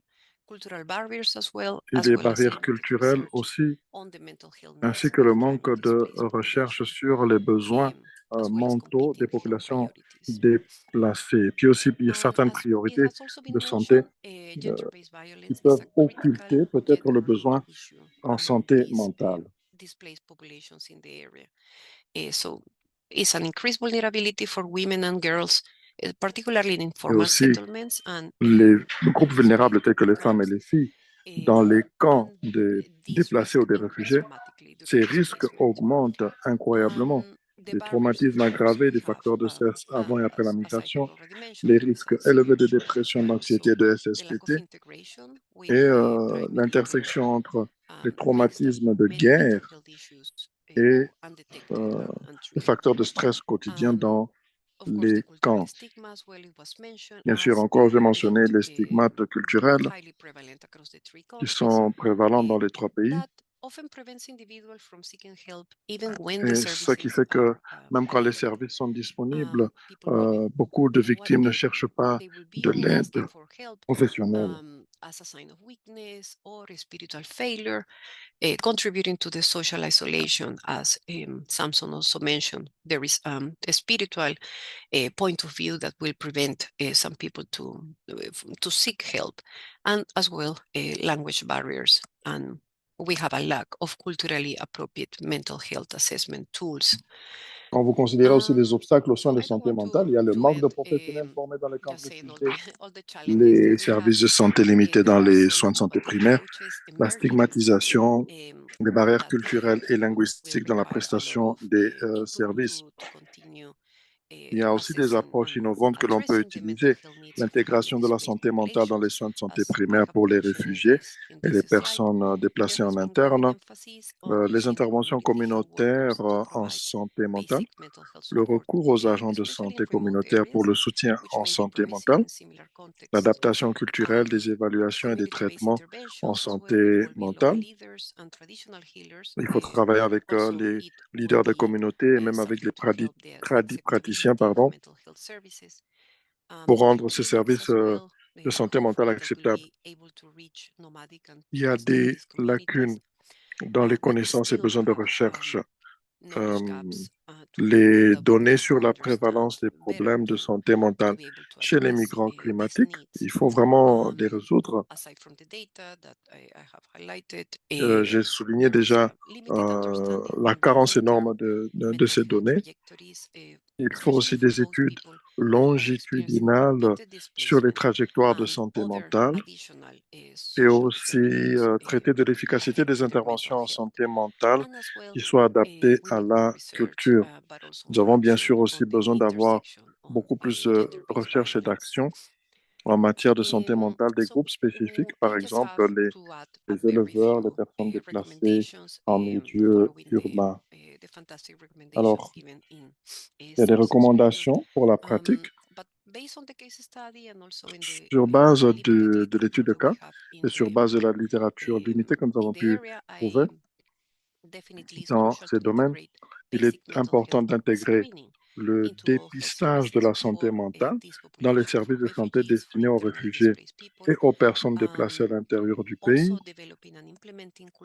cultural barriers et as les well as barrières limited culturelles research aussi, on the mental health ainsi needs que le of manque climate de displaced recherche population, sur les besoins as well as mentaux des competing health populations priorities. déplacées. Puis aussi, il y a And certaines as it priorités has also de been santé mentioned, euh, gender-based qui violence is peuvent a critical occulter peut-être le gender-related besoin issue en among santé these mentale. displaced populations in the area. So it's an increased vulnerability for women and girls, particularly in Et informal aussi, settlements and les groupes civilian vulnérables tels que les femmes et programs. les filles dans les camps And des these déplacés ou risks des increase réfugiés, dramatically during ces risques displacement. augmentent incroyablement. And the Des barriers, of traumatismes course, aggravés, we des have, facteurs de stress avant et après la as I migration, have already les mentioned, there is risques a élevés severe de shortage dépression, of d'anxiété et also de the lack of SSPT integration et with primary care l'intersection entre les makes that traumatismes de many mental guerre health issues et go undetected and les treated. facteurs de stress quotidiens And dans of course, the les cultural camps. stigma as well, it was mentioned Bien sûr, as encore, j'ai mentionné being les stigmates culturels highly prevalent across the three qui countries. sont prévalents dans les trois pays. That often prevents individuals from seeking help even when the Et ce qui services fait que are même quand les available. services sont disponibles, People will be beaucoup de what victimes ne cherchent pas they will be de all l'aide asking for help professionnelle. as a sign of weakness or a spiritual failure, contributing to the social isolation. As Samson also mentioned, there is a spiritual point of view that will prevent some people to seek help, and as well language barriers. And we have a lack of culturally appropriate mental health assessment tools. Quand vous considérez aussi les obstacles aux soins So de I don't santé want mentale, il y a le to manque de end professionnels formés dans les camps de just saying réfugiés, all the challenges that les we have. services de santé limités There dans are les some soins de santé primaires, approaches la emerging stigmatisation, les barrières that culturelles et will linguistiques dans la require a lot prestation of des input services. to continue Il y a aussi des approches innovantes que l'on peut utiliser. L'intégration de la santé mentale dans les soins de santé primaires pour les réfugiés et les personnes déplacées en interne, les interventions communautaires en santé mentale, le recours aux agents de santé communautaire pour le soutien en santé mentale, l'adaptation culturelle des évaluations et des traitements en santé mentale. Il faut travailler avec les leaders de communauté et même avec les praticiens, pour rendre ces services de santé mentale acceptables. Il y a des lacunes dans les connaissances et besoins de recherche. Les données sur la prévalence des problèmes de santé mentale chez les migrants climatiques, il faut vraiment les résoudre. J'ai souligné déjà la carence énorme de ces données. Il faut aussi des études longitudinales sur les trajectoires de santé mentale et aussi traiter de l'efficacité des interventions en santé mentale qui soient adaptées à la culture. Nous avons bien sûr aussi besoin d'avoir beaucoup plus de recherche et d'action en matière de santé mentale des groupes spécifiques, par exemple les éleveurs, les personnes déplacées en milieu urbain. Alors, il y a des recommandations pour la pratique sur base de l'étude de cas et sur base de la littérature limitée que nous avons pu trouver dans ces domaines. Il est important d'intégrer le dépistage de la santé mentale dans les services de santé destinés aux réfugiés et aux personnes déplacées à l'intérieur du pays.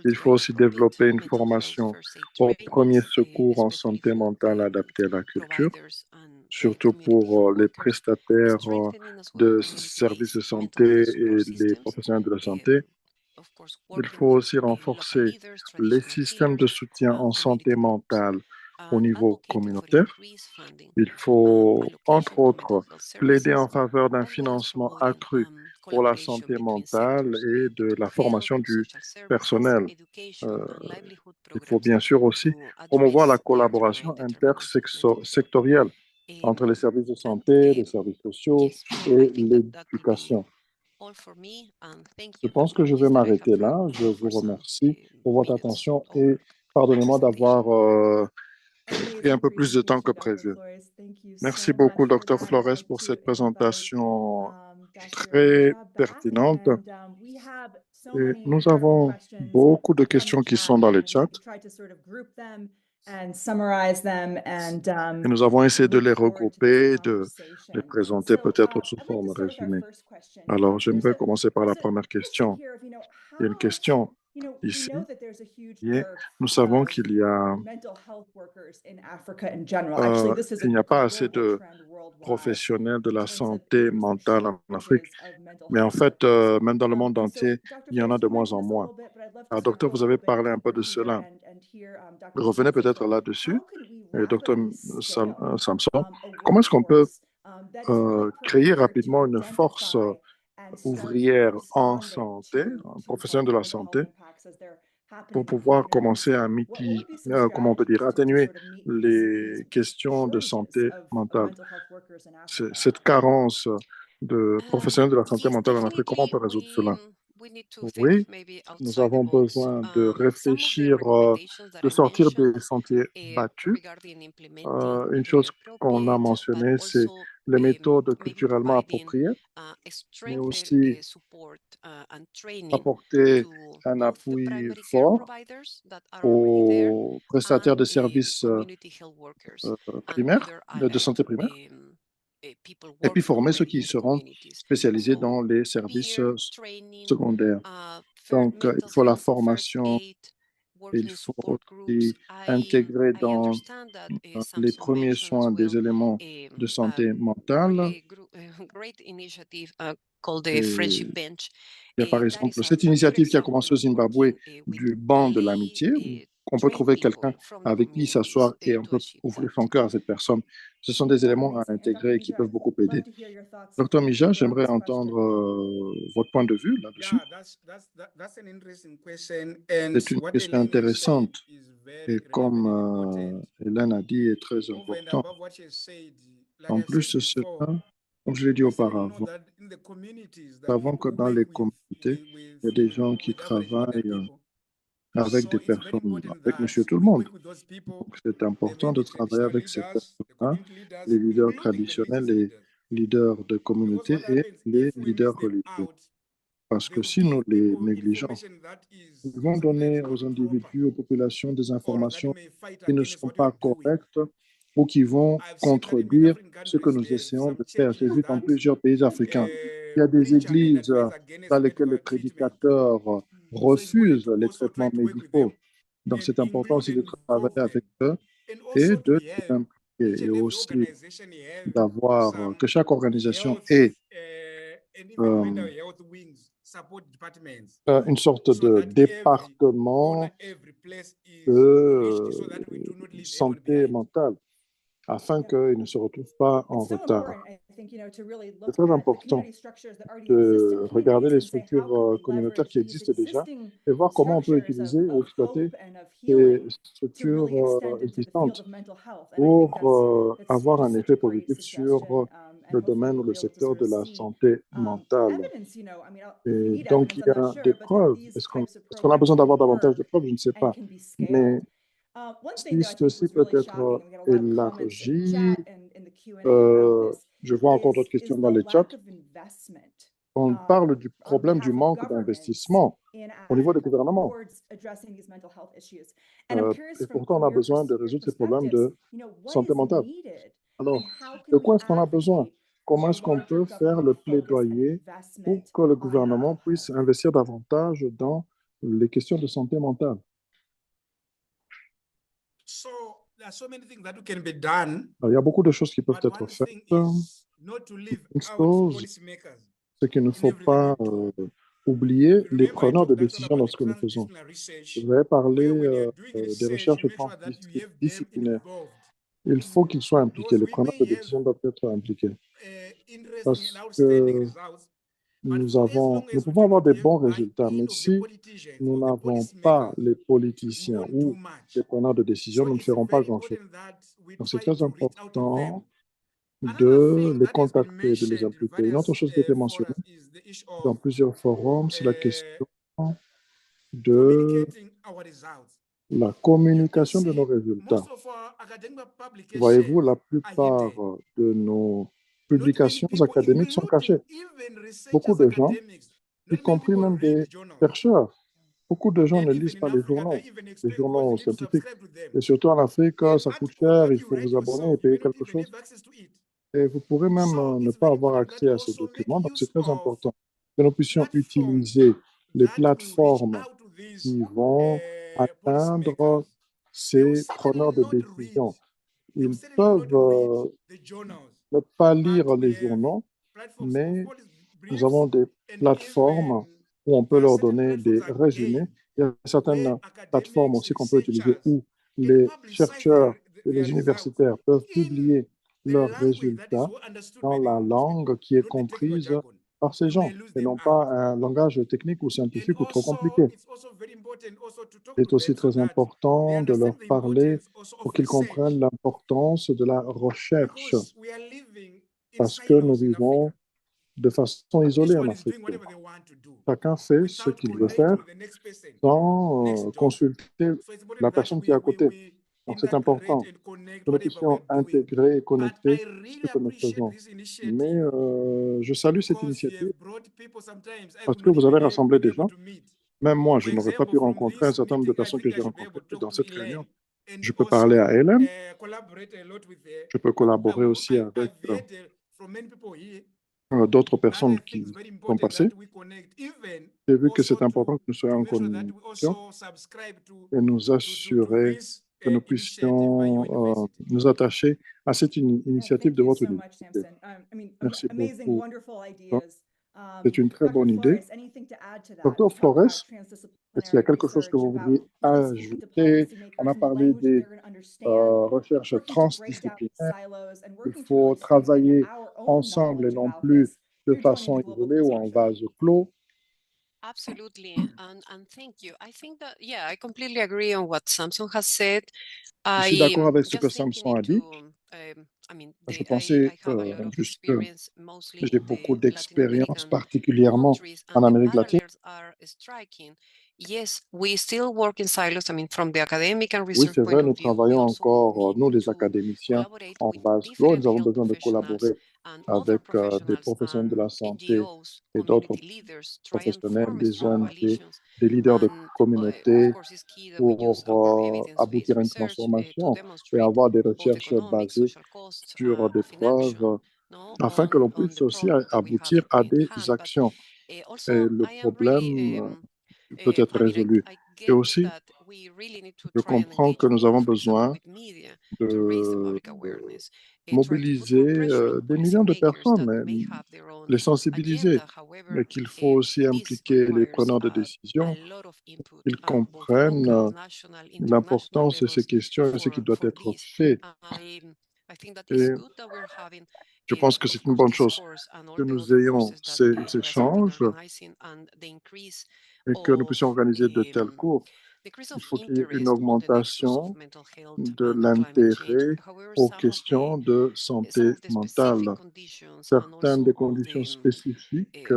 Il faut aussi développer une formation aux premiers secours en santé mentale adaptée à la culture, surtout pour les prestataires de services de santé et les professionnels de la santé. Il faut aussi renforcer les systèmes de soutien en santé mentale au niveau communautaire. Il faut, entre autres, plaider en faveur d'un financement accru pour la santé mentale et de la formation du personnel. Il faut bien sûr aussi promouvoir la collaboration intersectorielle entre les services de santé, les services sociaux et l'éducation. Je pense que je vais m'arrêter là. Je vous remercie pour votre attention et pardonnez-moi d'avoir pris un peu plus de temps que prévu. Merci beaucoup, Dr. Flores, pour cette présentation très pertinente. Et nous avons beaucoup de questions qui sont dans le chat. Et nous avons essayé de les regrouper, de les présenter peut-être sous forme résumée. Alors, j'aimerais commencer par la première question. Il y a une question ici. Nous savons qu'il n'y a pas assez de professionnels de la santé mentale en Afrique. Mais en fait, même dans le monde entier, il y en a de moins en moins. Alors, docteur, vous avez parlé un peu de cela. Revenez peut-être là-dessus. Docteur Samson, comment est-ce qu'on peut créer rapidement une force ouvrière en santé, un professionnel de la santé, pour pouvoir commencer à comment on peut dire, atténuer les questions de santé mentale. Cette carence de professionnels de la santé mentale en Afrique, comment on peut résoudre cela? Oui, nous avons besoin de réfléchir, de sortir des sentiers battus. Une chose qu'on a mentionnée, c'est les méthodes culturellement appropriées, mais aussi apporter un appui fort aux prestataires de services primaires, de santé primaire, et puis former ceux qui seront spécialisés dans les services secondaires. Donc, il faut la formation, il faut aussi intégrer dans les premiers soins des éléments de santé mentale. Il y a par exemple cette initiative qui a commencé au Zimbabwe du banc de l'amitié, où on peut trouver quelqu'un avec qui s'asseoir et on peut ouvrir son cœur à cette personne. Ce sont des éléments à intégrer et qui peuvent beaucoup aider. Docteur Mija, j'aimerais entendre votre point de vue là-dessus. C'est une question intéressante et comme Hélène a dit, est très importante. En plus de cela, comme je l'ai dit auparavant, nous savons que dans les communautés, il y a des gens qui travaillent avec des personnes, avec Monsieur Tout-le-Monde. Donc, c'est important de travailler avec ces personnes-là, les leaders traditionnels, les leaders de communauté et les leaders religieux. Parce que si nous les négligeons, ils vont donner aux individus, aux populations des informations qui ne sont pas correctes ou qui vont contredire ce que nous essayons de faire. J'ai vu dans plusieurs pays africains, il y a des églises dans lesquelles les prédicateurs refusent les traitements médicaux. Donc, c'est important aussi de travailler avec eux et de les impliquer et aussi d'avoir que chaque organisation ait une sorte de département de santé mentale afin qu'ils ne se retrouvent pas en retard. C'est très important de regarder les structures communautaires qui existent déjà et voir comment on peut utiliser ou exploiter ces structures existantes pour avoir un effet positif sur le domaine ou le secteur de la santé mentale. Et donc, il y a des preuves. Est-ce qu'on a besoin d'avoir davantage de preuves? Je ne sais pas. Mais si ceci peut être élargi, je vois encore d'autres questions dans les chats. On parle du problème du manque d'investissement au niveau des gouvernements. Et pourtant, on a besoin de résoudre ces problèmes de santé mentale. Alors, de quoi est-ce qu'on a besoin? Comment est-ce qu'on peut faire le plaidoyer pour que le gouvernement puisse investir davantage dans les questions de santé mentale? Alors, il y a beaucoup de choses qui peuvent être faites. Une chose, c'est qu'il ne faut pas oublier les preneurs de décision dans ce que nous faisons. Vous avez parlé des recherches transdisciplinaires. Il faut qu'ils soient impliqués. Les preneurs de décision doivent être impliqués. Parce que nous pouvons avoir des bons résultats, mais si nous n'avons pas les politiciens ou les preneurs de décision, nous ne ferons pas grand-chose. Donc, c'est très important de les contacter, de les impliquer. Une autre chose qui a été mentionnée dans plusieurs forums, c'est la question de la communication de nos résultats. Voyez-vous, la plupart de nos publications académiques sont cachées. Beaucoup de gens, y compris même des chercheurs, beaucoup de gens ne lisent pas les journaux scientifiques. Et surtout en Afrique, ça coûte cher, il faut vous abonner et payer quelque chose. Et vous pourrez même ne pas avoir accès à ces documents. Donc, c'est très important que nous puissions utiliser les plateformes qui vont atteindre ces preneurs de décision. Ils peuvent ne pas lire les journaux, mais nous avons des plateformes où on peut leur donner des résumés. Il y a certaines plateformes aussi qu'on peut utiliser où les chercheurs et les universitaires peuvent publier leurs résultats dans la langue qui est comprise par ces gens et non pas un langage technique ou scientifique ou trop compliqué. Il est aussi très important de leur parler pour qu'ils comprennent l'importance de la recherche parce que nous vivons de façon isolée en Afrique. Chacun fait ce qu'il veut faire sans consulter la personne qui est à côté. Donc, c'est important que nous puissions intégrer et connecter ce que nous faisons. Mais je salue cette initiative parce que vous avez rassemblé des gens. Même moi, je n'aurais pas pu rencontrer un certain nombre de personnes que j'ai rencontrées dans cette réunion. Je peux parler à Hélène. Je peux collaborer aussi avec d'autres personnes qui sont passées. J'ai vu que c'est important que nous soyons en communication et nous assurer que nous puissions nous attacher à cette initiative de votre université. Merci beaucoup. C'est une très bonne idée. Docteur Flores, est-ce qu'il y a quelque chose que vous voudriez ajouter? On a parlé des recherches transdisciplinaires. Il faut travailler ensemble et non plus de façon isolée ou en vase clos. Absolutely, and thank you. I think that, yeah, I completely agree on what Samson has said. Je suis d'accord avec ce que just think we Samson a need dit. to Je pensais juste que j'ai beaucoup d'expérience, particulièrement en Amérique latine. Yes, we still work in silos. From the academic and Oui, research c'est point vrai, of nous view, we travaillons also encore, nous need les to académiciens, collaborate en with vase clos. different Nous avons health besoin de professionals collaborer and other avec des professionals professionnels de and la santé NGOs, et d'autres community leaders, try and professionnels, form des strong ONG, coalitions. des leaders de And of communauté course, it's key that we use our pour evidence-based aboutir à une research to transformation et demonstrate avoir des both recherches economic, basées social costs sur des of inaction, preuves afin que l'on on puisse the aussi problem that we have aboutir à in des hand. But actions. Et also, le I am really problème peut être résolu. I Et get aussi, that we really need to je try and comprends que engage nous more, avons for example, besoin with media to raise the de public awareness, try to put more mobiliser pressure on des millions de policymakers personnes, that mais may have their own les sensibiliser, agenda. However, mais qu'il faut aussi this impliquer les requires preneurs de a décision, lot of input qu'ils at both comprennent local, national, international l'importance de ces levels questions et ce qui doit for être this. fait. I think that it's Et good that we're having, je pense que of c'est une course, bonne this chose course and all que the nous other ayons courses that ces IHRA has been échanges organizing, and the increase et que nous of puissions organiser de tels cours. Il faut qu'il y ait une augmentation de l'intérêt aux questions de santé mentale. Certaines des conditions spécifiques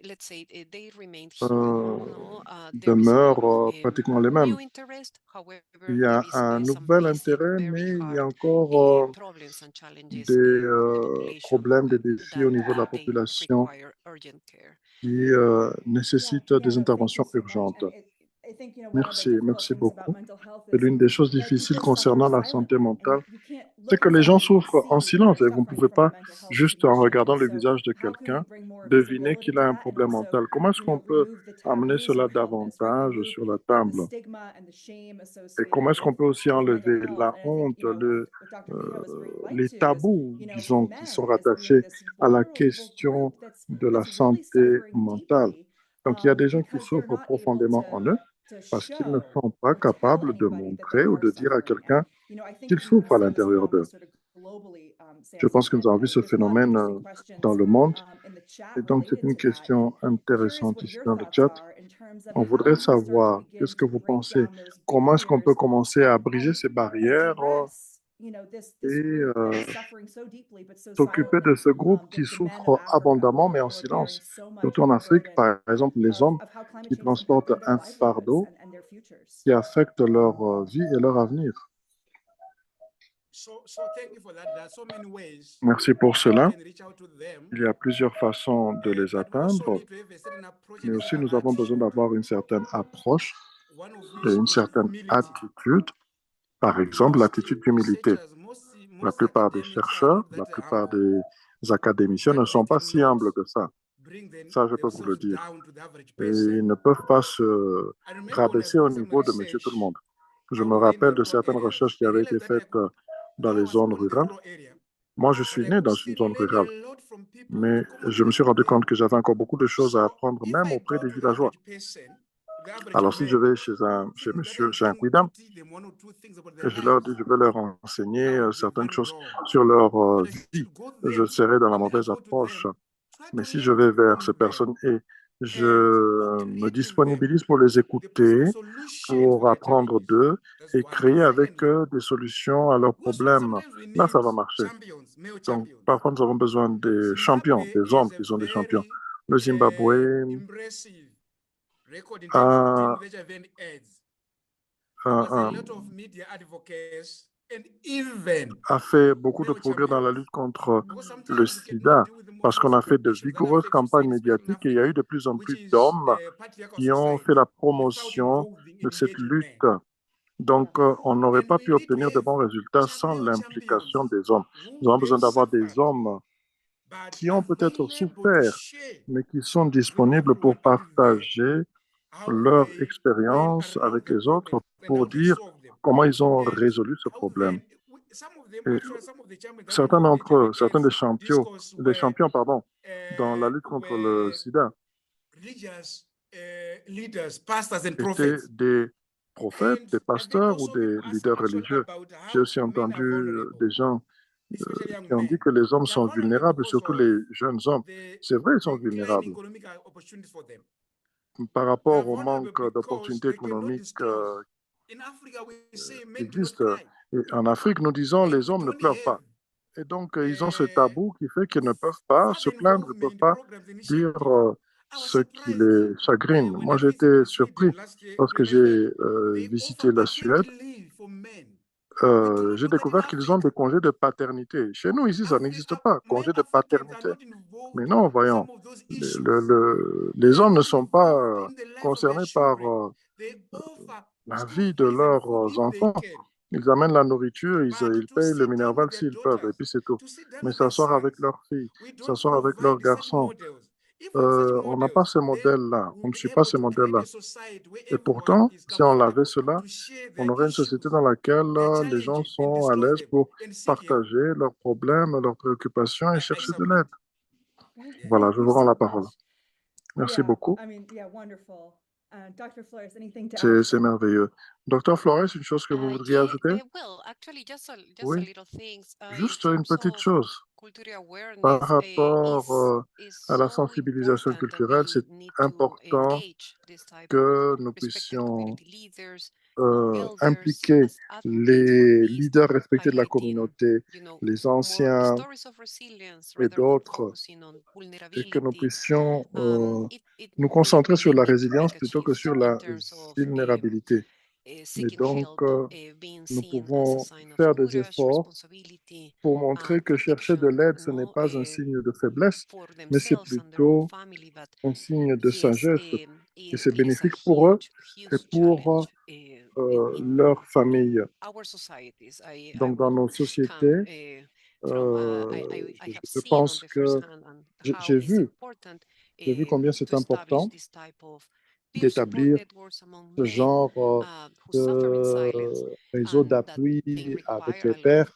let's say they remain euh, here. No, there is demeurent pratiquement les mêmes. new interest. However, Il y a there is un some nouvel basic, intérêt, very mais il y a hard encore problems and challenges des for the population problèmes, des défis that au niveau de la they population require urgent care. qui nécessitent des No, thank interventions you so much. urgentes. And I think, one of the Merci, difficult merci things about beaucoup. mental health Et is, l'une des choses people difficiles suffer concernant la santé silently, mentale, and you can't c'est look que at les gens someone and souffrent en see that silence they're et vous ne suffering pouvez from a pas, mental health juste en condition. regardant And le so visage de how can we quelqu'un, bring more deviner visibility qu'il to a un that, and problème also, mental. Comment est-ce qu'on peut remove the amener taboos cela around this, right? davantage Remove sur la the table? stigma and the shame Et comment associated est-ce qu'on peut aussi with mental enlever health. la And I think, honte, what Dr. Mija was bringing light les to is, tabous, for disons, qui sont men as being rattachés this à la vulnerable question group de la that's really santé suffering mentale? deeply, Donc, il y a des gens qui because they're souffrent not able profondément en eux to parce qu'ils ne show sont pas or tell capables de anybody that they montrer ou are de dire à suffering. quelqu'un And I think qu'ils we souffrent à see this l'intérieur probably d'eux. sort of globally, Je Samson, pense que nous avons vu ce there's a lot of phénomène interesting dans questions le monde. in the chat Et donc, c'est related une to that, question and curious intéressante what ici your dans le thoughts chat. are in terms of On how voudrait we can start to savoir, begin qu'est-ce que to vous break pensez? down those Comment est-ce qu'on barriers peut commencer à briser ces and barrières address, et this group that is suffering so deeply but so s'occuper de silently, ce groupe qui the men of souffre Africa abondamment, mais en who are bearing silence? so much Surtout en of the Afrique, burden par exemple, les hommes of how climate qui change is transportent impacting their un livelihoods fardeau and their futures. qui affecte leur vie et leur avenir. So thank you for that. There are so many ways Merci pour we cela. can reach out to them. Il y a plusieurs façons de les But we also atteindre, need to have a certain approach mais and a aussi certain nous avons besoin attitude. d'avoir une certaine approche One of et which une is certaine humility. attitude. Par exemple, l'attitude d'humilité. La plupart des chercheurs, la plupart des académiciens ne sont pas si humbles que ça. Ça, je peux vous le dire. Et ils ne peuvent pas se rabaisser au niveau de monsieur tout le monde. Je me rappelle de certaines recherches qui avaient été faites dans les zones rurales. Moi, je suis né dans une zone rurale, mais je me suis rendu compte que j'avais encore beaucoup de choses à apprendre, même auprès des villageois. Alors, si je vais chez un quidam, et je leur dis, je vais leur enseigner certaines choses sur leur vie, je serai dans la mauvaise approche. Mais si je vais vers ces personnes et je me disponibilise pour les écouter, pour apprendre d'eux et créer avec eux des solutions à leurs problèmes, là, ça va marcher. Donc, parfois, nous avons besoin des champions, des hommes qui sont des champions. Le Zimbabwe a fait beaucoup de progrès dans la lutte contre le sida parce qu'on a fait de vigoureuses campagnes médiatiques et il y a eu de plus en plus d'hommes qui ont fait la promotion de cette lutte. Donc, on n'aurait pas pu obtenir de bons résultats sans l'implication des hommes. Nous avons besoin d'avoir des hommes qui ont peut-être souffert, mais qui sont disponibles pour partager leur expérience avec les autres pour dire comment ils ont résolu ce problème. Et certains d'entre eux, certains des champions, pardon, dans la lutte contre le sida étaient des prophètes, des pasteurs ou des leaders religieux. J'ai aussi entendu des gens qui ont dit que les hommes sont vulnérables, surtout les jeunes hommes. C'est vrai, ils sont vulnérables par rapport au manque d'opportunités économiques qui existent. Et en Afrique, nous disons les hommes ne pleurent pas. Et donc, ils ont ce tabou qui fait qu'ils ne peuvent pas se plaindre, ils ne peuvent pas dire ce qui les chagrine. Moi, j'ai été surpris lorsque j'ai visité la Suède. J'ai découvert qu'ils ont des congés de paternité. Chez nous, ici, ça n'existe pas, congé de paternité. Mais non, voyons, les hommes ne sont pas concernés par la vie de leurs enfants. Ils amènent la nourriture, ils payent le minerval s'ils peuvent, et puis c'est tout. Mais s'asseoir avec leurs filles, s'asseoir avec leurs garçons, on n'a pas ce modèle-là, on ne suit pas ce modèle-là. Et pourtant, si on avait cela, on aurait une société dans laquelle les gens sont à l'aise pour partager leurs problèmes, leurs préoccupations et chercher de l'aide. Voilà, je vous rends la parole. Merci beaucoup. Wonderful. Dr. Flores, anything to C'est merveilleux. Docteur Flores, une chose que vous voudriez ajouter? Well, actually, just a Oui, little things. juste une petite chose. Par rapport à la sensibilisation culturelle, c'est important que nous puissions impliquer les leaders respectés de la communauté, les anciens et d'autres, et que nous puissions nous concentrer sur la résilience plutôt que sur la vulnérabilité. Et donc, nous pouvons faire des efforts pour montrer que chercher de l'aide, ce n'est pas un signe de faiblesse, mais c'est plutôt un signe de sagesse. Et c'est bénéfique pour eux et pour leur famille. Donc, dans nos sociétés, je pense que j'ai vu combien c'est important d'établir ce genre de réseau d'appui avec les pairs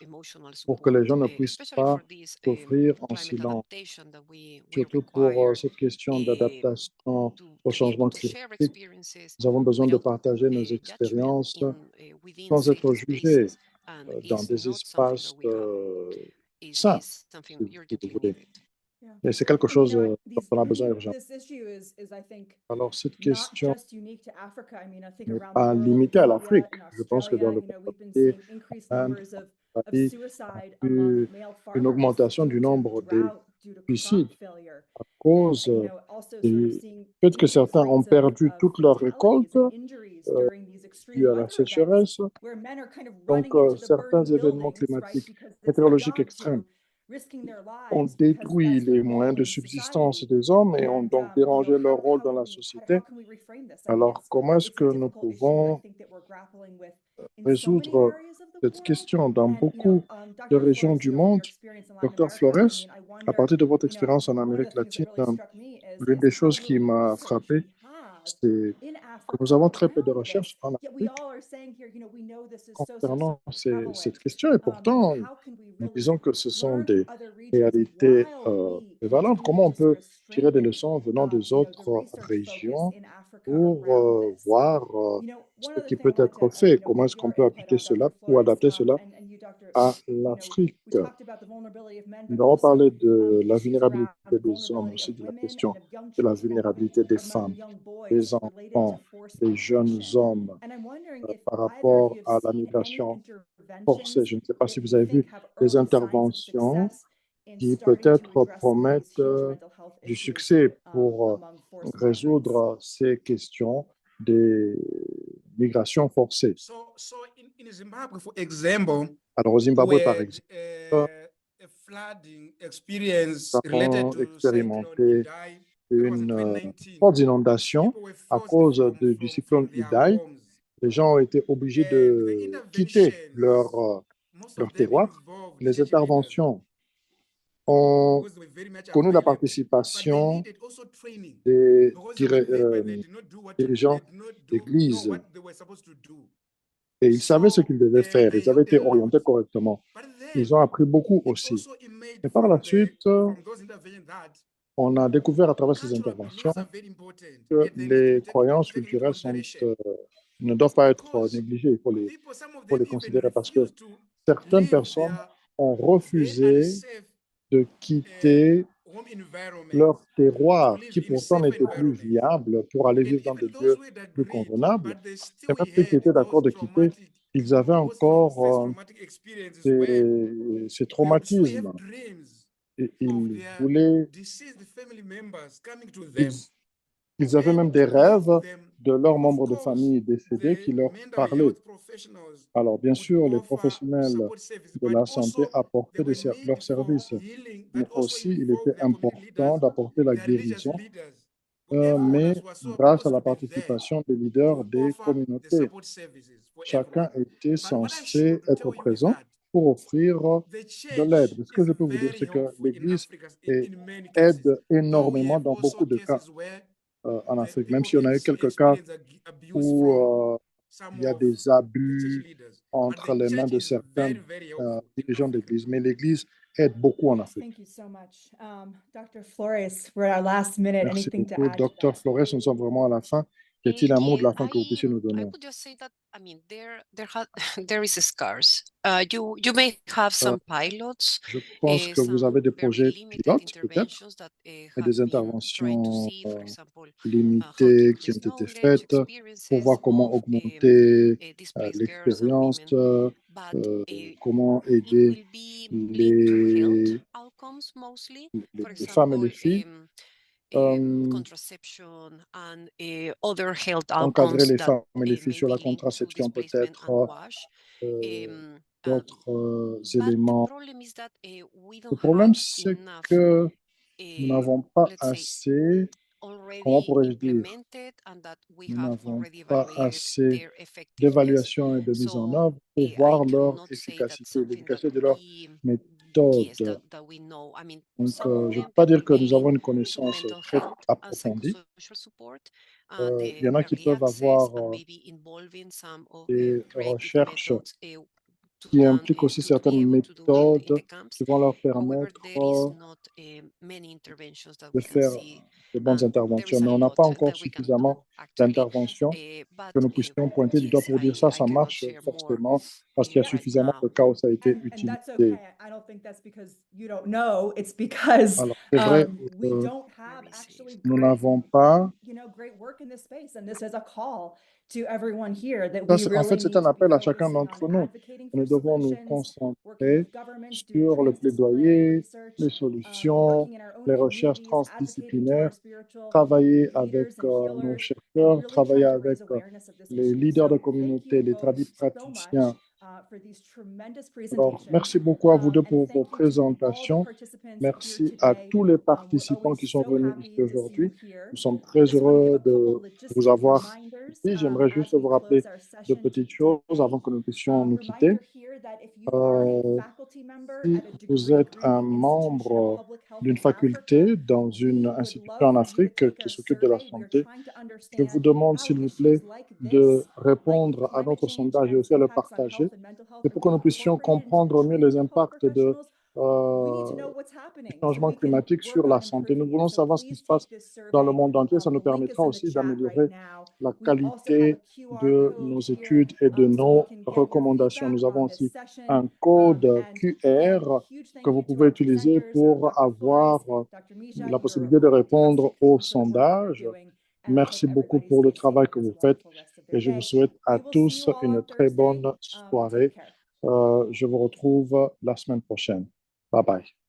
pour que les gens ne puissent pas souffrir en silence, surtout pour cette question d'adaptation au changement climatique. Nous avons besoin de partager nos expériences sans être jugés dans des espaces sains, si vous voulez. Et c'est quelque chose dont on a besoin urgent. Alors, cette question n'est pas limitée à l'Afrique. Je pense que dans le monde entier, l'Inde, l'Australie, a eu une augmentation du nombre de suicides à cause du fait que certains ont perdu toute leur récolte due à la sécheresse. Donc, certains événements climatiques, météorologiques extrêmes ont détruit les moyens de subsistance des hommes et ont donc dérangé leur rôle dans la société. Alors, comment est-ce que nous pouvons résoudre cette question dans beaucoup de régions du monde? Docteur Flores, à partir de votre expérience en Amérique latine, l'une des choses qui m'a frappé, c'est que nous avons très peu de recherches en Afrique concernant cette question et pourtant, nous disons que ce sont des réalités prévalentes. Comment on peut tirer des leçons venant des autres régions pour voir ce qui peut être fait? Comment est-ce qu'on peut appliquer cela ou adapter cela à l'Afrique? Nous avons parlé de la vulnérabilité des hommes, aussi de la question de la vulnérabilité des femmes, des enfants, des jeunes hommes par rapport à la migration forcée. Je ne sais pas si vous avez vu des interventions qui peut-être promettent du succès pour résoudre ces questions des migrations forcées. Alors, au Zimbabwe, par exemple, nous avons expérimenté une forte inondation à cause du cyclone Idai. Les gens ont été obligés de quitter leur terroir. Les interventions ont connu la participation des dirigeants d'église. Et ils savaient ce qu'ils devaient faire. Ils avaient été orientés correctement. Ils ont appris beaucoup aussi. Et par la suite, on a découvert à travers ces interventions que les croyances culturelles ne doivent pas être négligées. Il faut les considérer parce que certaines personnes ont refusé de quitter leur terroir, qui pourtant n'était plus viable, pour aller vivre dans des lieux plus convenables. Et même ceux qui étaient d'accord de quitter ils avaient encore ces traumatismes et ils avaient même des rêves de leurs membres de famille décédés qui leur parlaient. Alors, bien sûr, les professionnels de la santé apportaient leurs services, mais aussi il était important d'apporter la guérison, mais grâce à la participation des leaders des communautés. Chacun était censé être présent pour offrir de l'aide. Ce que je peux vous dire, c'est que l'Église aide énormément dans beaucoup de cas en Afrique, même si on a eu quelques cas où il y a des abus entre les mains de certains dirigeants d'Église. Mais l'Église aide beaucoup en Afrique. Thank you so much. Dr. Flores, we're at our last minute. Merci Anything to beaucoup, add to Dr. that? Flores. Nous sommes vraiment à la fin. Y a-t-il un mot de la fin que vous puissiez nous donner? I would just say that, I mean, there is scars. You may have some pilots. Je pense que vous avez des projets pilotes, peut-être, et des interventions limitées qui ont été faites pour voir comment augmenter l'expérience, comment aider les femmes et les filles, encadrer les femmes et les filles sur la contraception, peut-être d'autres éléments. Le problème, c'est que nous n'avons pas assez, comment pourrais-je dire, nous n'avons pas assez d'évaluation et de mise en œuvre pour voir leur efficacité, l'efficacité de leur méthode. Donc, je ne peux pas dire que nous avons une connaissance très approfondie. Il y en a qui peuvent avoir des recherches qui impliquent aussi certaines méthodes qui vont leur permettre de faire de bonnes interventions. Mais on n'a pas encore suffisamment d'interventions que nous puissions pointer du doigt pour dire ça marche forcément parce qu'il y a suffisamment de cas où ça a été utilisé. Alors, c'est vrai, nous n'avons pas. En fait, c'est un appel à chacun d'entre nous. Nous devons nous concentrer sur le plaidoyer, les solutions, les recherches transdisciplinaires, travailler avec nos chercheurs, travailler avec les leaders de communauté, les praticiens. Alors, merci beaucoup à vous deux pour vos présentations. Merci à tous les participants qui sont venus ici aujourd'hui. Nous sommes très heureux de vous avoir ici. J'aimerais juste vous rappeler de petites choses avant que nous puissions nous quitter. Si vous êtes un membre d'une faculté dans une institution en Afrique qui s'occupe de la santé, je vous demande, s'il vous plaît, de répondre à notre sondage et aussi à le partager. C'est pour que nous puissions comprendre mieux les impacts du changement climatique sur la santé. Nous voulons savoir ce qui se passe dans le monde entier. Ça nous permettra aussi d'améliorer la qualité de nos études et de nos recommandations. Nous avons aussi un code QR que vous pouvez utiliser pour avoir la possibilité de répondre au sondage. Merci beaucoup pour le travail que vous faites et je vous souhaite à tous une très bonne soirée. Je vous retrouve la semaine prochaine. Bye bye.